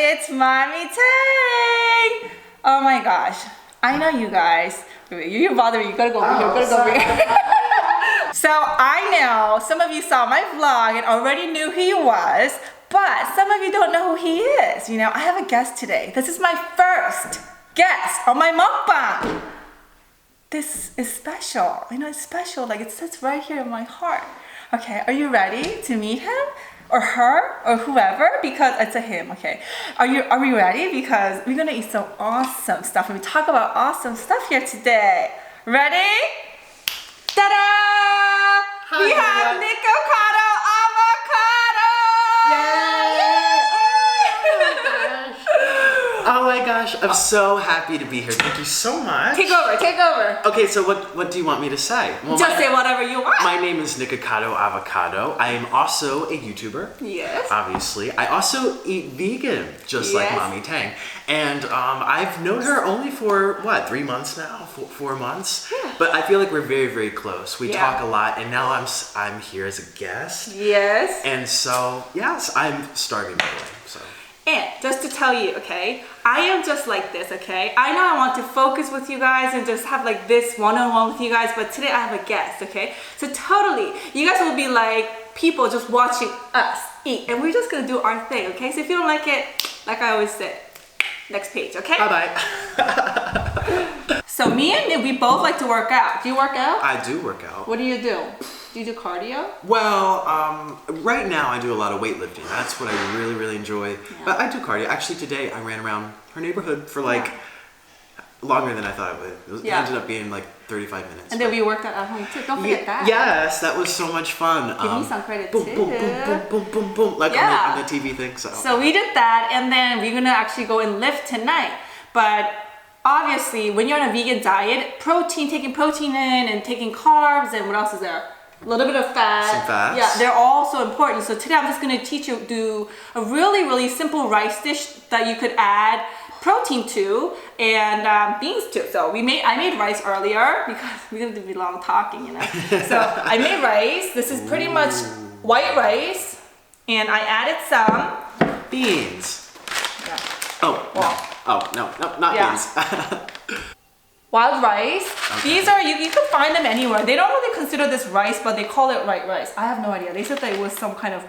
it's Mommy Tang. Oh my gosh, I know you guys. Wait, you're bothering me. You gotta go over here. You gotta go over here. So I know some of you saw my vlog and already knew who he was, but some of you don't know who he is. You know, I have a guest today. This is my first guest on my mukbang. This is special. You know, it's special. Like it sits right here in my heart. Okay, are you ready to meet him? Or her, or whoever, because it's a him, okay. Are we ready? Because we're gonna eat some awesome stuff and we talk about awesome stuff here today. Ready? Ta-da! Hi, we have NIKOCADO avocado! Oh my gosh, I'm so happy to be here. Thank you so much. Take over. Okay, so what do you want me to say? Well, just say whatever you want. My name is NIKOCADO Avocado. I am also a YouTuber. Yes. Obviously. I also eat vegan, just like Mommy Tang. And I've known her only for, what, 3 months now? 4 months? Yeah. But I feel like we're very, very close. We talk a lot, and now I'm here as a guest. Yes. And so, yes, I'm starving by the way, so. And just to tell you, okay, I am just like this, okay? I know I want to focus with you guys and just have like this one-on-one with you guys, but today I have a guest, okay? So totally, you guys will be like people just watching us eat, and we're just gonna do our thing, okay? So if you don't like it, like I always say, next page, okay? Bye-bye. So me and Nick, we both like to work out. Do you work out? I do work out. What do you do? Do you do cardio? Well, right now I do a lot of weightlifting. That's what I really, really enjoy. Yeah. But I do cardio. Actually, today I ran around her neighborhood for like longer than I thought it would. It ended up being like 35 minutes. And then we worked out at home too. Don't forget that. Yes, that was so much fun. Give me some credit boom, too. Boom, boom, boom, boom, boom, boom, like on the TV thing. So we did that, and then we're gonna actually go and lift tonight. But obviously, when you're on a vegan diet, taking protein in and taking carbs, and what else is there? A little bit of fat. Some fats. Yeah, they're all so important. So today I'm just going to teach you to do a really, really simple rice dish that you could add protein to and beans to. So I made rice earlier because we're going to be long talking, you know. So I made rice. This is pretty much white rice, and I added some beans. Yeah. Oh, well, no. Oh, no, not beans. Wild rice. Okay. These are, you can find them anywhere. They don't really consider this rice, but they call it white rice. I have no idea. They said that it was some kind of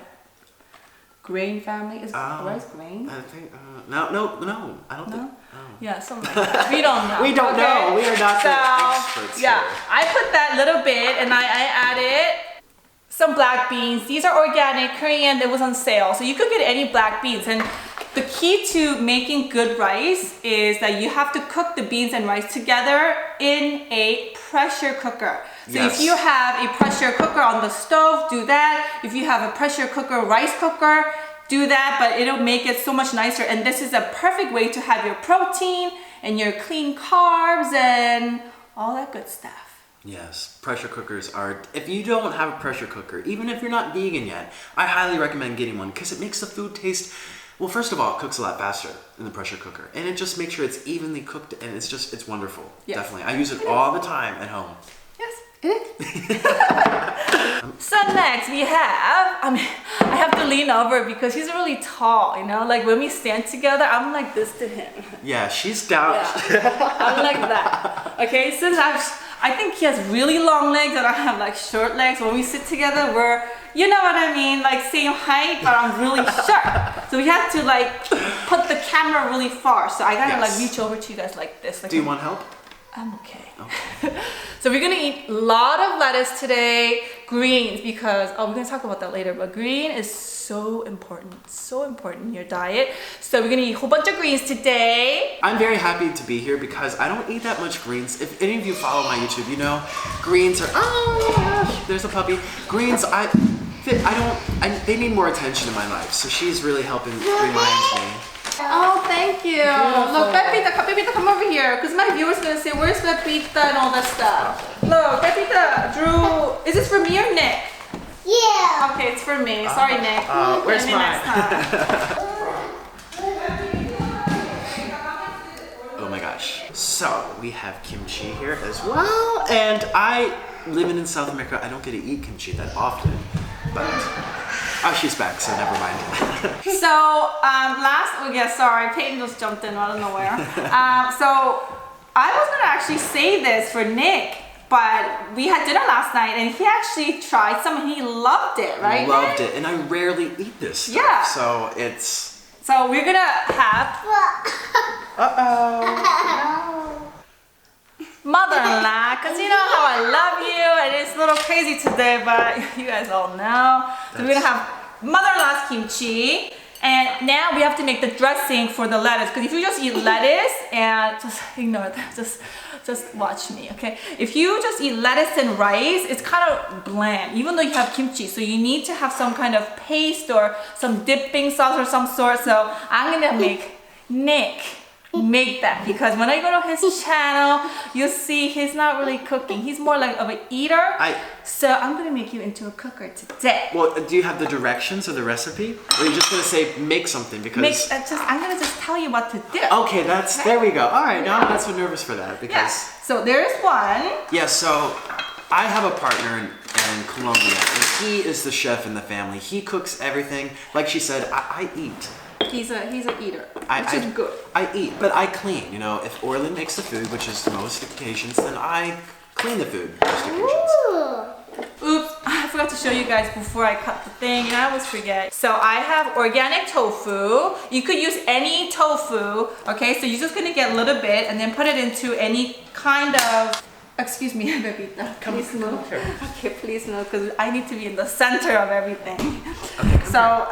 grain family. Is rice grain? I think, no, I don't think. No. Yeah, something like that. We don't know. We don't know. We are not the experts here. I put that little bit and I added some black beans. These are organic, Korean. It was on sale. So you could get any black beans. And the key to making good rice is that you have to cook the beans and rice together in a pressure cooker. So if you have a pressure cooker on the stove, do that. If you have a pressure cooker, rice cooker, do that, but it'll make it so much nicer. And this is a perfect way to have your protein and your clean carbs and all that good stuff. Yes, pressure cookers are, if you don't have a pressure cooker, even if you're not vegan yet, I highly recommend getting one because it makes the food taste, well, first of all, it cooks a lot faster in the pressure cooker, and it just makes sure it's evenly cooked, and it's wonderful. Yes. Definitely. I use it all the time at home. Yes, it is. So next we have, I have to lean over because he's really tall, you know, like when we stand together, I'm like this to him. Yeah, she's down. Yeah. I'm like that. Okay, since I think he has really long legs and I have like short legs. When we sit together, we're, you know what I mean, like same height, but I'm really short. So we have to like put the camera really far. So I gotta like reach over to you guys like this. Like, do you want help? I'm okay. So we're gonna eat a lot of lettuce today, greens, because, we're gonna talk about that later, but green is so important in your diet. So we're gonna eat a whole bunch of greens today. I'm very happy to be here because I don't eat that much greens. If any of you follow my YouTube, you know, greens are, oh my gosh, there's a puppy. Greens, they need more attention in my life. So she's really helping remind me. Oh, thank you. Beautiful. Look, Pepita, come over here. Because my viewers are going to say, where's Pepita and all that stuff. Look, Pepita, Drew, is this for me or Nick? Yeah. Okay, it's for me. Sorry, Nick. Where's mine? Oh my gosh. So, we have kimchi here as well. And living in South America, I don't get to eat kimchi that often. But, she's back, so never mind. So, yeah, sorry. Peyton just jumped in out of nowhere. So I was gonna actually save this for Nick, but we had dinner last night and he actually tried some and he loved it, right? Loved it, and I rarely eat this stuff. Yeah. So it's. So we're gonna have. Mother-in-law, because you know how I love you, and it's a little crazy today, but you guys all know. So we're gonna have mother-in-law's kimchi, and now we have to make the dressing for the lettuce, because if you just eat lettuce and just ignore that, just watch me, okay? If you just eat lettuce and rice, it's kind of bland, even though you have kimchi, so you need to have some kind of paste or some dipping sauce or some sort. So I'm gonna make Nick make that, because when I go to his channel, you'll see he's not really cooking. He's more like of an eater. So I'm gonna make you into a cooker today. Well, do you have the directions or the recipe? Or are you just gonna say make something? Because I'm gonna just tell you what to do. Okay, there we go. All right, now I'm not so nervous for that because. Yeah. So there's one. Yeah. So I have a partner in Colombia, and he is the chef in the family. He cooks everything. Like she said, I eat. He's an eater, which is good. I eat, but I clean. You know, if Orlin makes the food, which is most occasions, then I clean the food most occasions. Oops, I forgot to show you guys before I cut the thing, and I always forget. So I have organic tofu. You could use any tofu, okay? So you're just gonna get a little bit and then put it into any kind of. Excuse me, Bebita. Please move. Okay, please move, because I need to be in the center of everything. Okay, so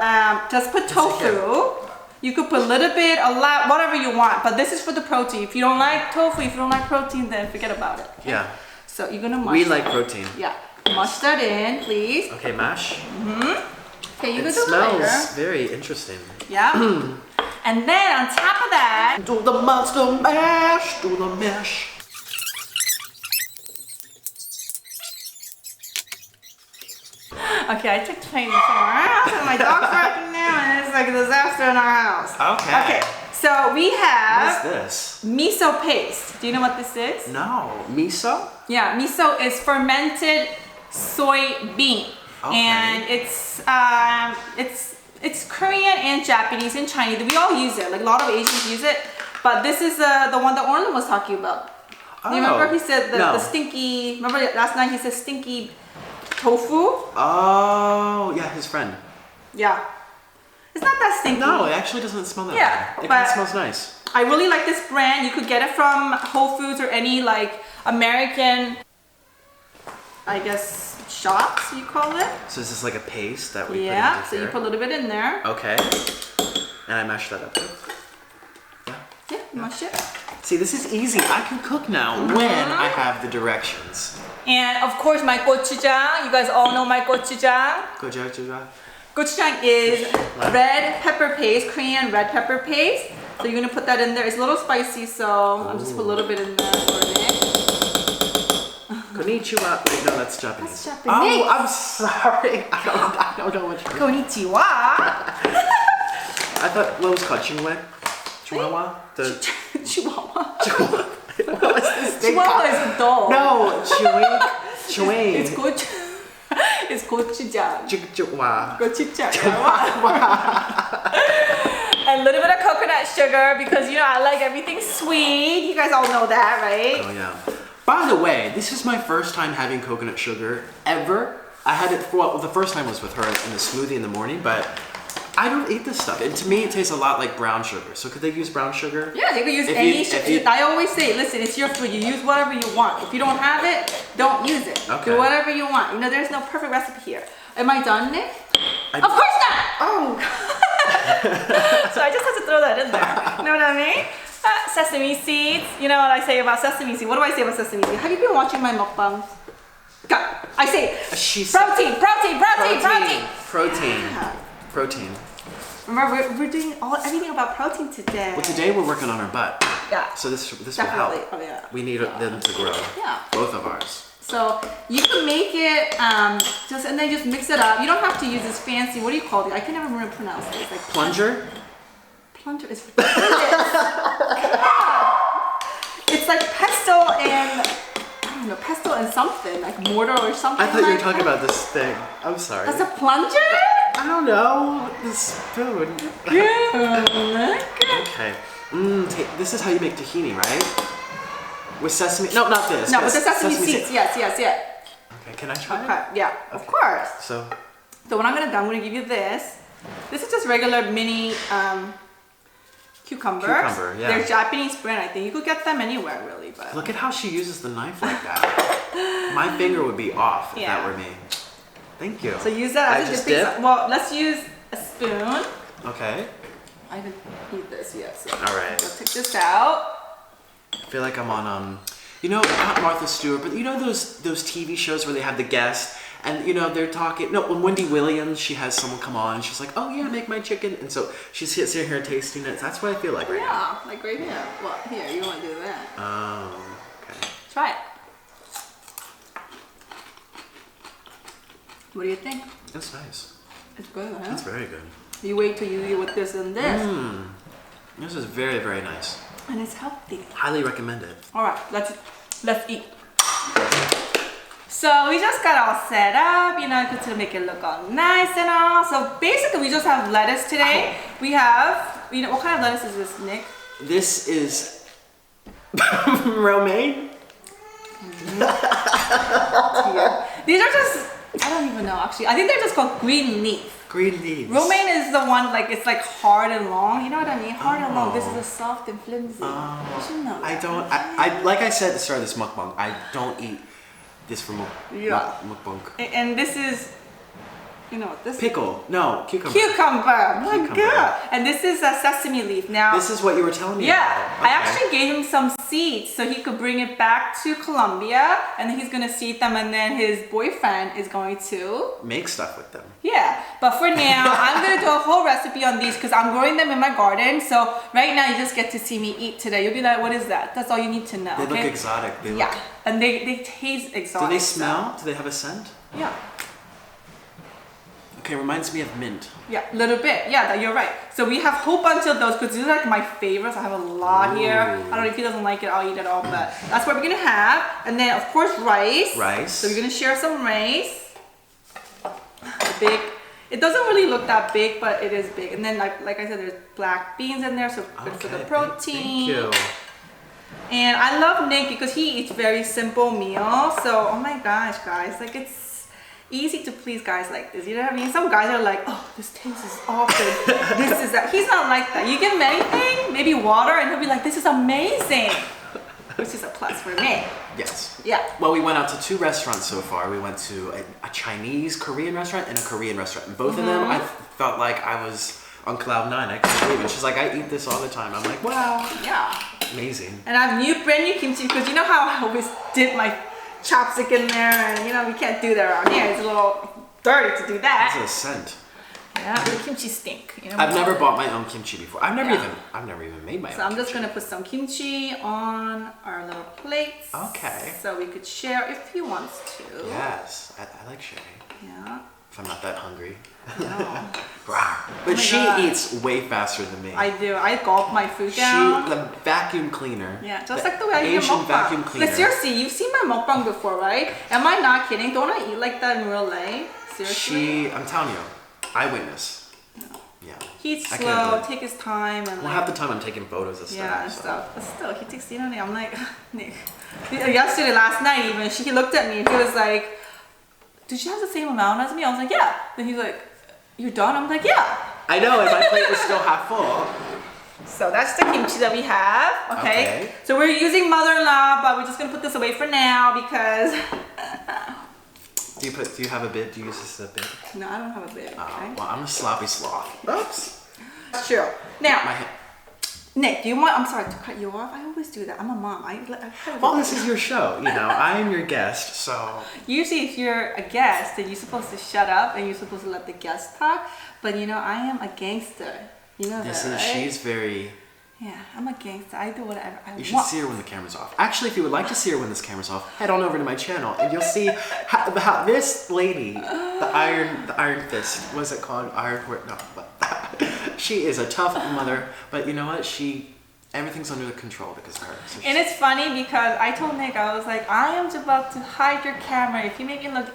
just put tofu. You could put a little bit, a lot, whatever you want. But this is for the protein. If you don't like tofu, if you don't like protein, then forget about it. Okay? Yeah. So you're gonna mash. We like protein. Yeah. Mash that in, please. Okay, mash. Okay, you can do it smells later. very interesting. Yeah. And then on top of that, Do the monster mash, do the mash. okay, I took training somewhere else, and my dog's barking now, and it's like a disaster in our house. Okay. Okay, so we have. What is this? Miso paste. Do you know what this is? No, miso. Yeah, miso is fermented soybean, and it's Korean and Japanese and Chinese. We all use it. Like a lot of Asians use it, but this is the one that Orlin was talking about. Do you remember he said the stinky? Remember last night he said stinky tofu? Oh, yeah, his friend. Yeah, it's not that stinky. No, it actually doesn't smell that bad. It but smells nice. I really like this brand. You could get it from Whole Foods or any like American, I guess, shops you call it. So is this like a paste that we put Yeah, into so here? you put a little bit in there. Okay. And I mash that up. Yeah, mash it. See, this is easy. I can cook now when I have the directions. And of course my gochujang. You guys all know my gochujang. Gochujang is red pepper paste, Korean red pepper paste. So you're gonna put that in there. It's a little spicy, so I'll just put a little bit in there for Nick. Konnichiwa. Wait, no, that's Japanese. That's Japanese. Oh, I'm sorry. I don't know what you're Konnichiwa. I thought, what was it called? Chihuahua? Chihuahua. What was this thing Chihuahua called? is a dog. No, chewing. It's it's gochujang. Chihuahua. Gochujang. And a little bit of coconut sugar, because you know I like everything sweet. You guys all know that, right? Oh yeah. By the way, this is my first time having coconut sugar ever. I had it the first time was with her in the smoothie in the morning, but I don't eat this stuff. And to me, it tastes a lot like brown sugar. So could they use brown sugar? Yeah, they could use any sugar. I always say, listen, it's your food. You use whatever you want. If you don't have it, don't use it. Okay. Do whatever you want. You know, there's no perfect recipe here. Am I done, Nick? Of course not! Oh! So I just have to throw that in there. You know what I mean? Sesame seeds. You know what I say about sesame seeds? What do I say about sesame seeds? Have you been watching my mukbangs? I say protein. Remember, we're doing everything about protein today. Well, today we're working on our butt. Yeah. So this will Definitely. help. Oh, yeah. We need them to grow. Yeah. Both of ours. So you can make it and then just mix it up. You don't have to use this fancy. What do you call it? I can never remember pronounce it. It's like plunger. Plunger is ridiculous. It's like pesto and I don't know, pesto and something like mortar or something. I thought you were talking about this thing. I'm sorry. That's a plunger? I don't know. This spoon. Good. this is how you make tahini, right? With sesame? No, not this. No, with the sesame seeds. Yes. Okay, can I try it? Okay, yeah, of course. So what I'm gonna do, I'm gonna give you this. This is just regular mini cucumbers. Cucumber, yeah. They're Japanese brand, I think. You could get them anywhere, really. But look at how she uses the knife like that. My finger would be off if that were me. Thank you. So use that as a dipping. Well, let's use a spoon. Okay. I can eat this, yes. So all right. Let's take this out. I feel like I'm on not Martha Stewart, but you know those TV shows where they have the guest and they're talking. No, when Wendy Williams, she has someone come on and she's like, oh yeah, make my chicken, and so she's sitting here tasting it. That's what I feel like right now. Yeah, like right here. Well, here, you want to do that. Oh, okay. Try it. What do you think? That's nice. It's good, huh? That's very good. You wait till you eat with this and this. This is very, very nice. And it's healthy. Highly recommend it. All right, let's eat. So we just got all set up, to make it look all nice and all. So basically, we just have lettuce today. We have, what kind of lettuce is this, Nick? This is romaine. These are just, I don't even know actually. I think they're just called green leaf. Green leaves. Romaine is the one, it's like hard and long. You know what I mean? Hard and long. This is a soft and flimsy. You should know that. I like I said at the start of this mukbang, I don't eat this for mukbang. And this is, this pickle. No, cucumber. Cucumber. My God. And this is a sesame leaf. Now, this is what you were telling me about. Okay. I actually gave him some seeds so he could bring it back to Colombia, and then he's gonna seed them, and then his boyfriend is going to make stuff with them. Yeah, but for now, I'm gonna do a whole recipe on these because I'm growing them in my garden. So right now, you just get to see me eat today. You'll be like, what is that? That's all you need to know. They look exotic. And they taste exotic. Do they smell? Do they have a scent? Yeah. Okay, reminds me of mint. Yeah, a little bit. Yeah, you're right. So we have a whole bunch of those because these are my favorites. I have a lot here. I don't know if he doesn't like it, I'll eat it all, but that's what we're gonna have. And then of course rice. Rice. So we're gonna share some rice. Big. It doesn't really look that big, but it is big. And then like I said, there's black beans in there, so good for the protein. Thank you. And I love Nick because he eats very simple meals. So oh my gosh, guys, it's easy to please guys like this, you know what I mean? Some guys are like, oh, this taste is awful. This is that. He's not like that. You give him anything, maybe water, and he'll be like, this is amazing. Which is a plus for me. Yes. Yeah. Well, we went out to 2 restaurants so far. We went to a Chinese Korean restaurant and a Korean restaurant. And both of them, I felt like I was on cloud 9. I couldn't believe it. She's like, I eat this all the time. I'm like, wow. Yeah. Amazing. And I have brand new kimchi because you know how I always dip my chopstick in there, and we can't do that around here. It's a little dirty to do that. It's a scent. Yeah, the kimchi stink. I've never bought my own kimchi before. I've never even made my own. So I'm just gonna put some kimchi on our little plates. Okay. So we could share if he wants to. Yes, I like sharing. Yeah. If I'm not that hungry. No. But she eats way faster than me. I do. I gulp my food down. The vacuum cleaner. Yeah, just like the way I eat a Asian mukbang. vacuum cleaner. But seriously, you've seen my mukbang before, right? Am I not kidding? Don't I eat like that in real life? Seriously? I'm telling you, eyewitness. No. Yeah. He eats slow, take his time. And half the time I'm taking photos of stuff. Yeah, and stuff. But still, he takes, I'm like, Nick. Yesterday, last night even, he looked at me and he was like, did you have the same amount as me? I was like, yeah. Then he's like, you're done? I'm like, yeah. I know, and my plate was still half full. So that's the kimchi that we have, okay? So we're using mother-in-law, but we're just gonna put this away for now because... Do you have a bid? Do you use this as a bid? No, I don't have a bid, okay? Well, I'm a sloppy sloth. Oops. That's true. Now, Nick, do you want, I'm sorry to cut you off. I always do that. I'm a mom. Well, this is your show, I am your guest, so. Usually if you're a guest, then you're supposed to shut up and you're supposed to let the guest talk. But I am a gangster. You know that, right? She's very... Yeah, I'm a gangster. I do whatever I want. You should see her when the camera's off. Actually, if you would like to see her when this camera's off, head on over to my channel and you'll see how this lady, the Iron Fist, what's it called? No, she is a tough mother, but you know what? She Everything's under control because of her. So And it's funny because I told Nick, I was like, I am about to hide your camera. If you make me look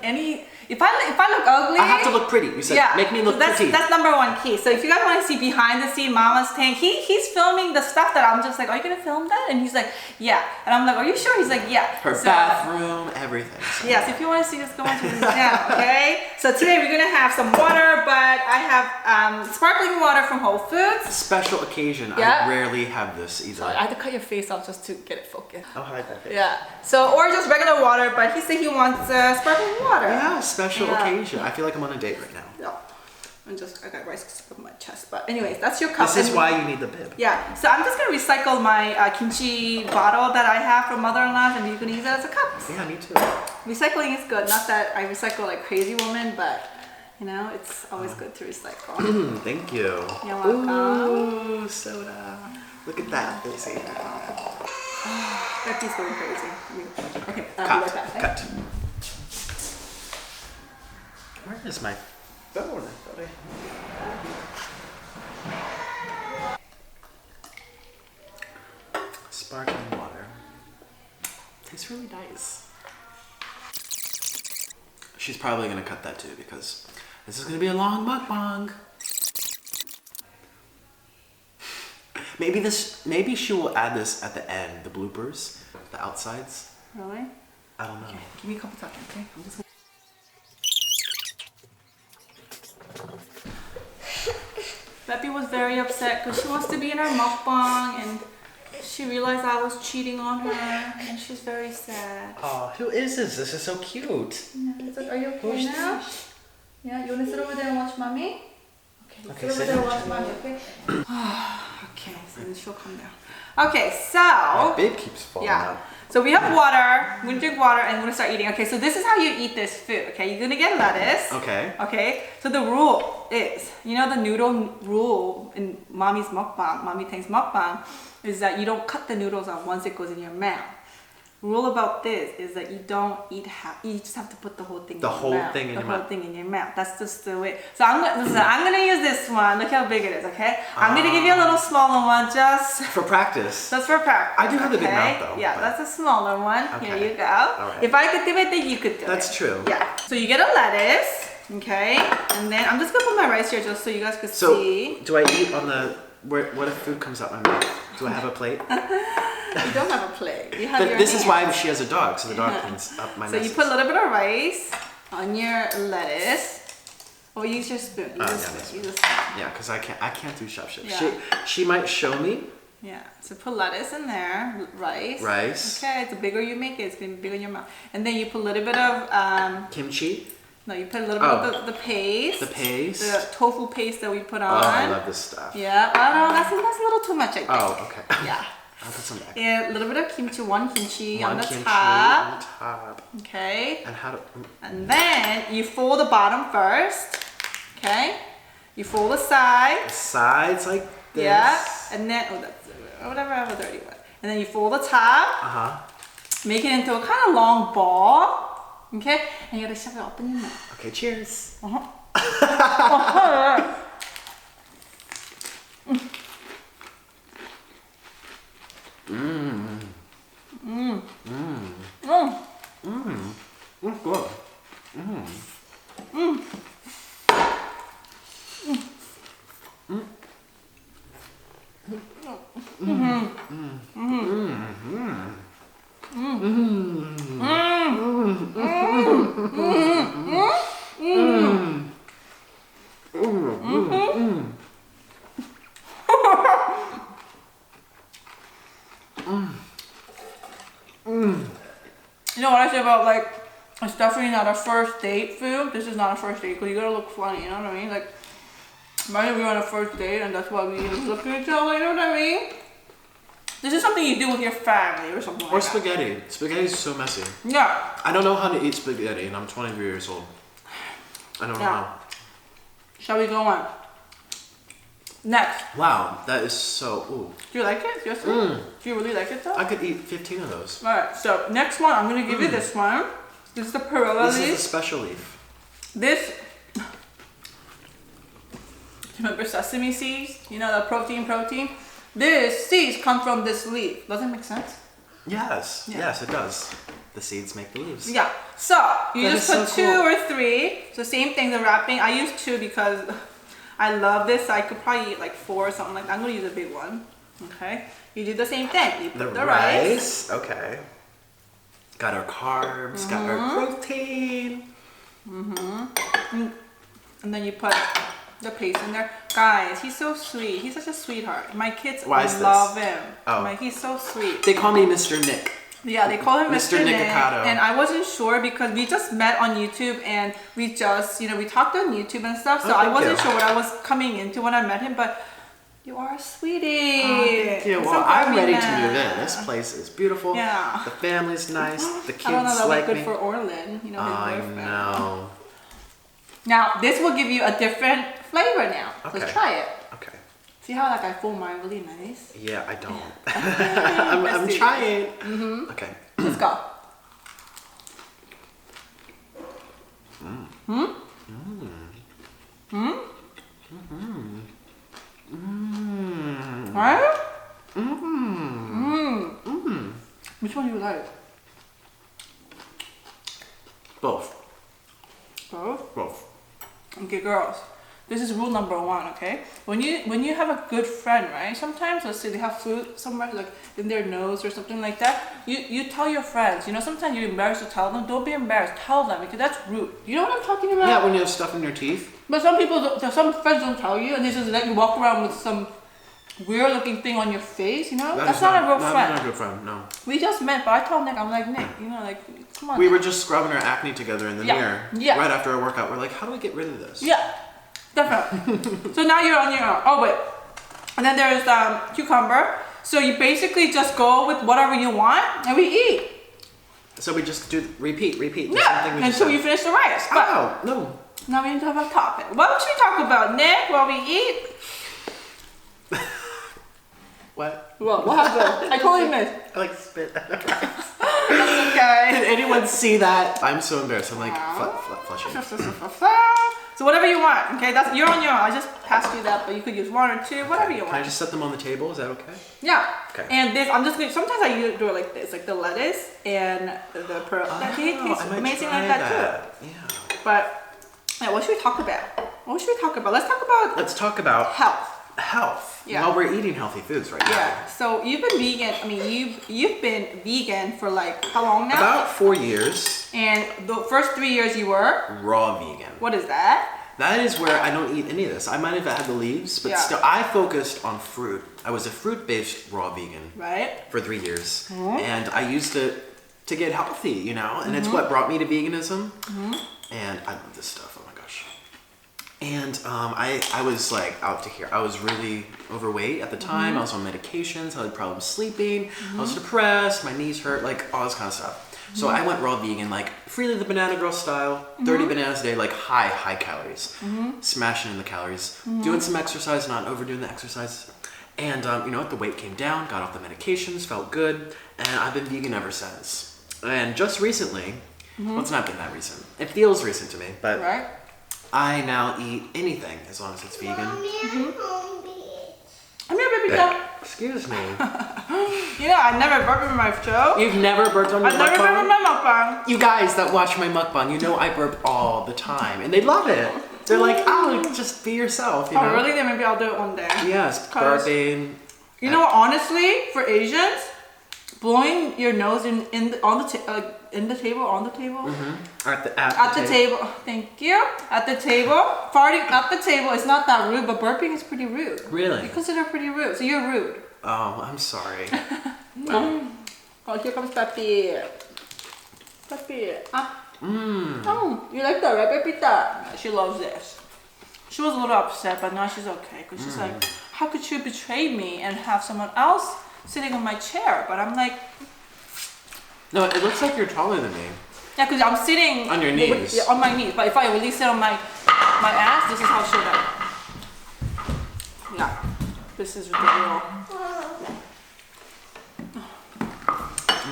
if I look ugly, I have to look pretty. You said, make me look so pretty. That's number one key. So if you guys want to see behind the scene Mama's tank, he's filming the stuff that I'm just like, are you gonna film that? And he's like, yeah. And I'm like, are you sure? He's like, yeah. Her bathroom, everything. So. Yes, if you want to see this, go into his channel, okay? So today we're gonna have some water, but I have sparkling water from Whole Foods. Special occasion. Yeah. I rarely have this either. Sorry, I had to cut your face off just to get it focused. I'll hide that face. Yeah. So, or just regular water, but he said he wants sparkling water. Yeah, special occasion. I feel like I'm on a date right now. No. I got rice stuck in my chest. But anyways, that's your cup. This is why you need the bib. Yeah. So I'm just gonna recycle my kimchi bottle that I have from mother-in-law's, and you're gonna use it as a cup. Yeah, me too. Recycling is good. Not that I recycle like crazy woman, but you know, it's always good to recycle. Thank you. You're welcome. Ooh, soda. Look at that. Let's see. That piece going crazy. Okay, I'll be right back. Cut. Where is my phone? I thought Sparkling water. Tastes really nice. She's probably gonna cut that too because this is gonna be a long mukbang. Maybe she will add this at the end, the bloopers, the outsides. Really? I don't know. Okay, give me a couple seconds, okay? I'm just Beppy was very upset because she wants to be in our mukbang and she realized I was cheating on her and she's very sad. Oh, who is this? This is so cute. Yeah, it's like, are you okay now? Yeah, you want to sit over there and watch mommy? Okay, sit over there and watch mommy, okay? Okay, so then she'll come down. Okay, so... My bib keeps falling out. So we have water, we're gonna drink water and we're gonna start eating. Okay, so this is how you eat this food, okay? You're gonna get lettuce. Okay. Okay, so the rule is, you know the noodle rule in Mommy's mukbang, Mommy Tang's mukbang, is that you don't cut the noodles off once it goes in your mouth. Rule about this is that you don't eat half, you just have to put the whole thing in your mouth. The whole thing in your mouth. The whole thing in your mouth. That's just the way. So I'm gonna use this one. Look how big it is, okay? I'm gonna give you a little smaller one just for practice. Just for practice. I do have a big mouth though. Yeah, that's a smaller one. Okay. Here you go. All right. If I could do it, then you could do it. That's true. Yeah. So you get a lettuce, okay? And then I'm just gonna put my rice here just so you guys can see. So do I eat on the what if food comes out my mouth? Do I have a plate? You don't have a plate. You have your This hand. is why she has a dog, so the dog cleans up my So messes. you put a little bit of rice on your lettuce. Or use your spoon. Use a spoon. Use a spoon. Yeah, because I can't do chef. Yeah. She might show me. Yeah. So put lettuce in there, rice. Rice. Okay. The bigger you make it, it's gonna be bigger in your mouth. And then you put a little bit of Kimchi. No, you put a little bit of the paste. The paste. The tofu paste that we put on. Oh, I love this stuff. Yeah. Oh no, that's a little too much, I think. Oh, okay. Yeah. I'll put some back. And a little bit of kimchi, one kimchi on the kimchi top. on the top. Okay. And how to? And then you fold the bottom first. Okay. You fold the sides. Sides like this. Yeah. And then that's whatever I have a dirty one. And then you fold the top. Make it into a kind of long ball. Okay. And you gotta shove it up in your mouth. Okay. Cheers. That's good. You know what I say about like, it's definitely not a first date food. This is not a first date because you gotta look funny, you know what I mean? Like, imagine we were on a first date and that's why we look at each other, you know what I mean? This is something you do with your family or something like that. Or spaghetti. Spaghetti is so messy. Yeah. I don't know how to eat spaghetti and I'm 23 years old. I don't know how. Shall we go on? Next. Wow, that is so, ooh. Do you like it? Seriously? Do you really like it though? I could eat 15 of those. Alright, so next one, I'm gonna give you this one. This is the perilla leaf. This is the special leaf. This, remember sesame seeds? You know, the protein? this seeds come from this leaf. Does that make sense? Yes, Yeah. yes, it does. The seeds make the leaves. Yeah. So you That just is put so 2 cool. or 3. So same thing, the wrapping. I use 2 because I love this. I could probably eat like 4 or something like that. I'm gonna use a big one. Okay. You do the same thing. You put the rice. Okay. Got our carbs, got our protein. And then you put the paste in there. Guys, he's so sweet. He's such a sweetheart. My kids Why is love this? him. Oh. Like, he's so sweet. They call me Mr. Nick. Yeah, they call him Mr. Nick. NIKOCADO. And I wasn't sure because we just met on YouTube and we just, we talked on YouTube and stuff. So Oh, I thank wasn't you. sure what I was coming into when I met him, but you are a sweetie. Thank you. I'm Well, so glad I'm we ready to met. move in. This place is beautiful. Yeah. The family's nice. The kids I don't know, that like was good me. for Orlin, his I boyfriend. know. Now, this will give you a different flavor now. Okay. Let's try it. Okay. See how like I fold mine really nice? Yeah, I don't. Let's I'm do trying. Okay. Let's go. Right? Which one do you like? Both. Both? Both. Okay, girls. This is rule number 1, okay? When you have a good friend, right? Sometimes, let's say they have food somewhere like in their nose or something like that. You tell your friends. Sometimes you're embarrassed to tell them. Don't be embarrassed. Tell them because that's rude. You know what I'm talking about? Yeah, when you have stuff in your teeth. But some people, some friends don't tell you, and they just let you walk around with some weird-looking thing on your face. That's not a real friend. Not a good friend. No. We just met, but I told Nick, I'm like, Nick, come on. We Nick." were just scrubbing our acne together in the mirror. Yeah. Right after our workout, we're like, how do we get rid of this? Yeah, definitely. So now you're on your own. Oh wait, and then there's cucumber. So you basically just go with whatever you want, and we eat. So we just do repeat. The same thing we Yeah, just until did. you finish the rice. But Oh no. now we need to have a topic. What should we talk about, Nick, while we eat? What? What happened? I totally missed. I like spit. Okay. Did anyone see that? I'm so embarrassed. I'm like flushing. So whatever you want, okay? You're on your own. I just passed you that, but you could use 1 or 2, whatever you Can I want. just set them on the table? Is that okay? Yeah. Okay. And this, I'm just gonna. Sometimes I do it like this, like the lettuce and the pearl. That tastes I might amazing try like that too. Yeah. But yeah, what should we talk about? Let's talk about Let's talk about health. health. Yeah. Well, we're eating healthy foods right now. Yeah. So you've been vegan. I mean, you've been vegan for like how long now? About 4 years. And the first 3 years you were. Raw vegan. What is that? That is where I don't eat any of this. I might have had the leaves, but Yeah. still, I focused on fruit. I was a fruit-based raw vegan Right. for 3 years, and I used it to get healthy, and it's what brought me to veganism. And I love this stuff. Oh my gosh. And I was like out to here. I was really overweight at the time. I was on medications. I had problems sleeping. I was depressed. My knees hurt. Like all this kind of stuff. So I went raw vegan, like Freely the Banana Girl style, 30 bananas a day, like high calories, smashing in the calories, doing some exercise, not overdoing the exercise. And the weight came down, got off the medications, felt good, and I've been vegan ever since. And just recently, well, it's not been that recent. It feels recent to me, but Right. I now eat anything as long as it's vegan. I'm your baby dog. Excuse me. I never burp in my show. You've never burped on your I never burp in mukbang? my mukbang. You guys that watch my mukbang, I burp all the time, and they love it. They're like, oh, just be yourself, Oh, really? Then maybe I'll do it one day. Yes, 'Cause- burping. You know what? Honestly, for Asians, blowing your nose in the table, on the table, At the table. Thank you. At the table, farting at the table is not that rude, but burping is pretty rude. Really? You consider pretty rude, so you're rude. Oh, I'm sorry. Oh, here comes Peppy. Peppy. Oh, you like that, right, Pepita? Yeah, she loves this. She was a little upset, but now she's okay. Because she's like, how could you betray me and have someone else sitting on my chair? But I'm like, No, it looks like you're taller than me. yeah, because I'm sitting On your knees. Yeah, on my knees. But if I really sit on my ass, this is how short I am. Yeah, this is the real.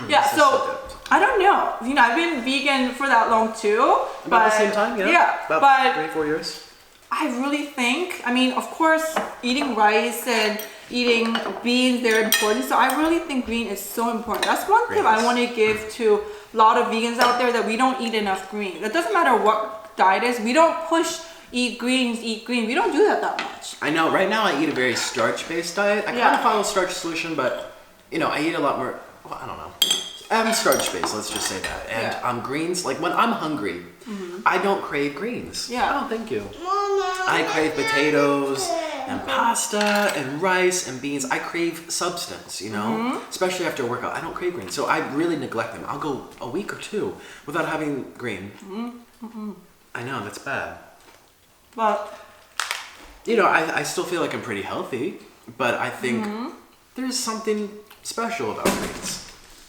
Yeah, this is so so good. I don't know. I've been vegan for that long too. About the same time, yeah? Yeah, About but 3-4 years. I really think, of course, eating rice and eating beans, they're important. So I really think green is so important. That's one tip I want to give to a lot of vegans out there, that we don't eat enough greens. It doesn't matter what diet is. We don't push eat greens, eat green. We don't do that much. I know. Right now I eat a very starch-based diet. I kind of follow starch solution, but you know, I eat a lot more, well, I don't know. I'm starch-based, let's just say that. And greens, like when I'm hungry, I don't crave greens. Yeah. Oh, thank you. I crave potatoes and pasta and rice and beans. I crave substance, you know, especially after a workout. I don't crave greens, so I really neglect them. I'll go a week or two without having green. I know, that's bad. But, you know, I still feel like I'm pretty healthy, but I think there's something special about greens.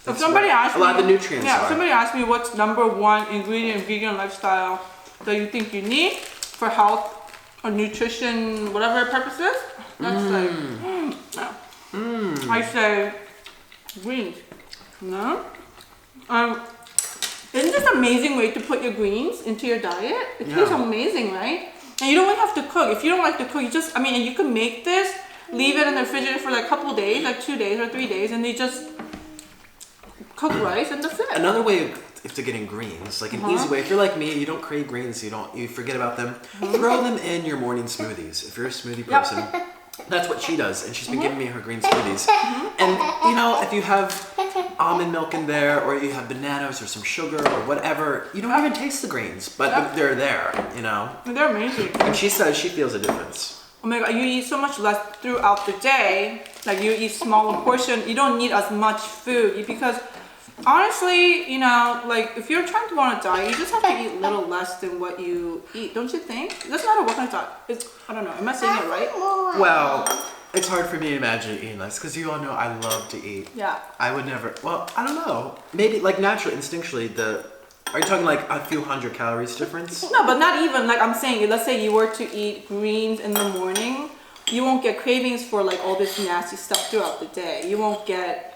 If somebody asked me, a lot of the nutrients if somebody asked me what's #1 ingredient in vegan lifestyle that you think you need for health or nutrition, whatever purposes, that's I say greens. No? Isn't this an amazing way to put your greens into your diet? It tastes amazing, right? And you don't even have to cook. If you don't like to cook, you just, and you can make this, leave it in the refrigerator for like a couple days, like 2 days or 3 days, and they just cook rice and that's it. Another way to getting greens, like an easy way, if you're like me, you don't crave greens, you forget about them, throw them in your morning smoothies. If you're a smoothie person, that's what she does, and she's been giving me her green smoothies. And you know, if you have almond milk in there, or you have bananas or some sugar or whatever, you don't even taste the greens, but they're there, you know. They're amazing. And she says she feels a difference. Oh my god, you eat so much less throughout the day. Like you eat smaller portion, you don't need as much food, because honestly, you know, like if you're trying to go on a diet, you just have to eat a little less than what you eat, don't you think? It doesn't matter what kind of diet. I don't know, am I saying it right? Well, it's hard for me to imagine eating less, because you all know I love to eat. Yeah. I would never, well, I don't know. Maybe like naturally, instinctually, are you talking like a few hundred calories difference? No, but not even, like I'm saying, let's say you were to eat greens in the morning, you won't get cravings for like all this nasty stuff throughout the day. You won't get,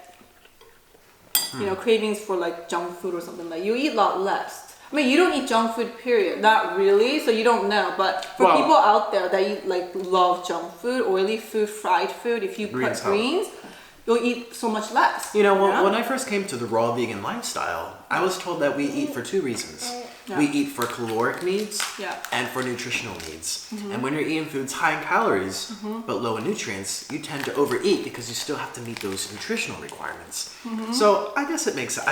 you know, cravings for like junk food or something. Like you eat a lot less. You don't eat junk food, period. Not really, so you don't know. But for people out there that eat, like love junk food, oily food, fried food, if you put greens, you'll eat so much less. You know, when I first came to the raw vegan lifestyle, I was told that we eat for 2 reasons. We eat for caloric needs and for nutritional needs. And when you're eating foods high in calories but low in nutrients, you tend to overeat because you still have to meet those nutritional requirements. So I guess it makes sense.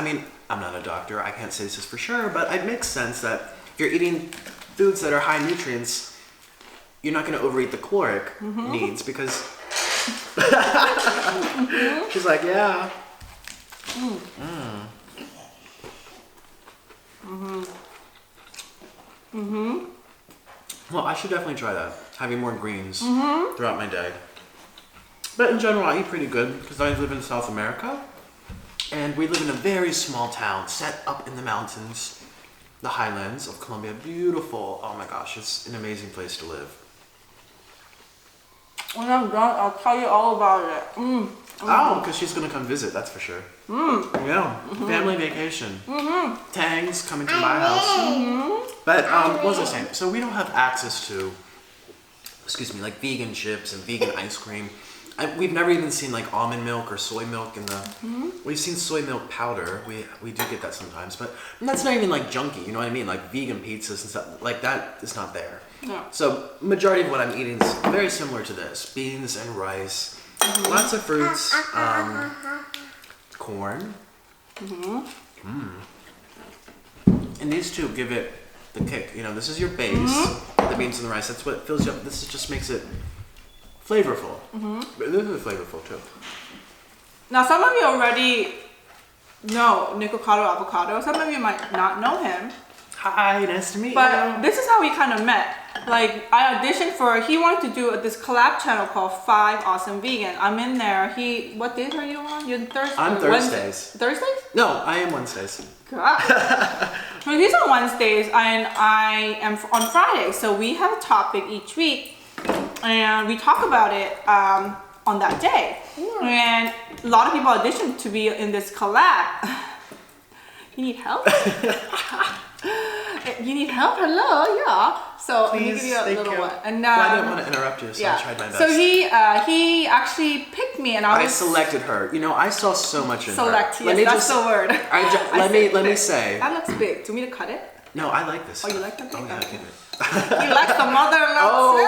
I'm not a doctor, I can't say this is for sure, but it makes sense that if you're eating foods that are high in nutrients, you're not going to overeat the caloric needs, because she's like, yeah. Well, I should definitely try that, having more greens throughout my day. But in general, I eat pretty good because I live in South America, and we live in a very small town set up in the mountains, the highlands of Colombia. Beautiful. Oh my gosh, it's an amazing place to live. When I'm done, I'll tell you all about it. Oh, because she's going to come visit, that's for sure. Yeah, family vacation. Tang's coming to my house. But what was I saying? So we don't have access to, like vegan chips and vegan ice cream. We've never even seen like almond milk or soy milk in the. We've seen soy milk powder. We do get that sometimes, but that's not even like junky. You know what I mean? Like vegan pizzas and stuff like that is not there. No. So majority of what I'm eating is very similar to this: beans and rice, lots of fruits, corn. And these two give it the kick. You know, this is your base, the beans and the rice. That's what fills you up. This just makes it flavorful. But this is flavorful too. Now, some of you already know NIKOCADO Avocado. Some of you might not know him. Hi, nice to meet you. But this is how we kind of met. Like, I auditioned he wanted to do this collab channel called 5 Awesome Vegan. I'm in there. What days are you on? You're Thursday? I'm Thursdays. Thursdays? No, I am Wednesdays. God. Well, he's on Wednesdays and I am on Fridays. So we have a topic each week and we talk about it on that day. And a lot of people auditioned to be in this collab. You need help? You need help? Hello? Yeah. So let me Please, give you a thank little you. one. And Well, I didn't want to interrupt you, so I tried my best. So he actually picked me, and I selected her. You know, I saw so much in her. Select. Yes, that's the word. Let me say. That looks big. Do you want me to cut it? No, I like this. Oh, you like that big? Oh, yeah, Okay. give it. He likes the mother-in-law. Oh, too.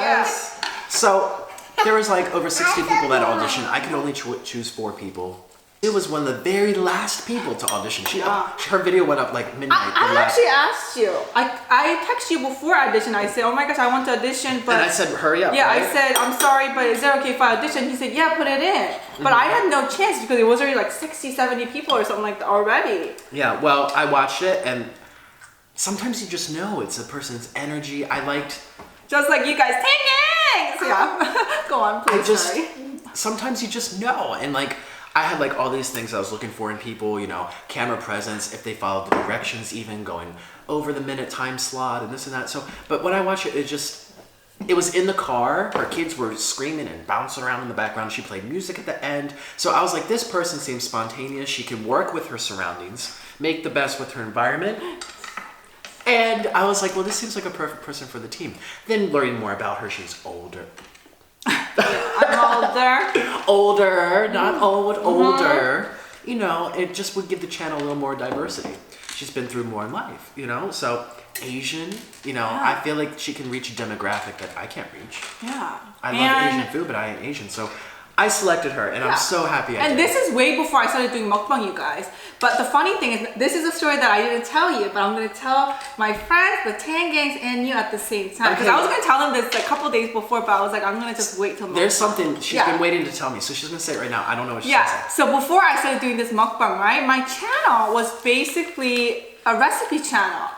yes. So there was like over 60 people that auditioned. I could only choose 4 people. It was one of the very last people to audition. Her video went up like midnight. I actually asked you. I texted you before I auditioned. I said, oh my gosh, I want to audition, but... And I said, hurry up, Yeah, right? I said, I'm sorry, but is it okay if I audition? He said, yeah, put it in. But I had no chance because it was already like 60, 70 people or something like that already. Yeah, well, I watched it, and sometimes you just know it's a person's energy. I liked... Just like you guys, thanks! Yeah, go on, please, sorry. Sometimes you just know, and like... I had like all these things I was looking for in people, you know, camera presence, if they followed the directions, even going over the minute time slot and this and that. So, but when I watched it, it was in the car. Her kids were screaming and bouncing around in the background. She played music at the end. So I was like, this person seems spontaneous. She can work with her surroundings, make the best with her environment. And I was like, well, this seems like a perfect person for the team. Then learning more about her, she's older. I'm older. Older, not old, older. You know, it just would give the channel a little more diversity. She's been through more in life, you know? So, Asian, you know, I feel like she can reach a demographic that I can't reach. Yeah. I love Asian food, but I ain't Asian, so I selected her, and I'm so happy I did. And this is way before I started doing mukbang, you guys. But the funny thing is, this is a story that I didn't tell you, but I'm going to tell my friends, the Tang gangs, and you at the same time. Because I was going to tell them this a couple days before, but I was like, I'm going to just wait till mukbang. There's something she's been waiting to tell me, so she's going to say it right now. I don't know what she's going to say. So before I started doing this mukbang, right, my channel was basically a recipe channel.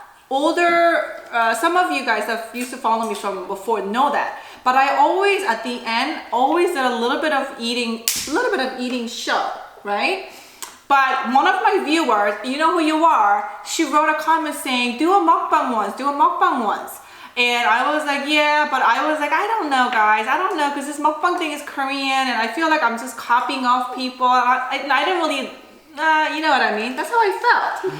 Some of you guys that used to follow me from before know that. But I always, at the end, did a little bit of eating show, right? But one of my viewers, you know who you are, she wrote a comment saying, do a mukbang once. And I was like, yeah, but I was like, I don't know, guys. I don't know, because this mukbang thing is Korean, and I feel like I'm just copying off people. I didn't really, you know what I mean? That's how I felt.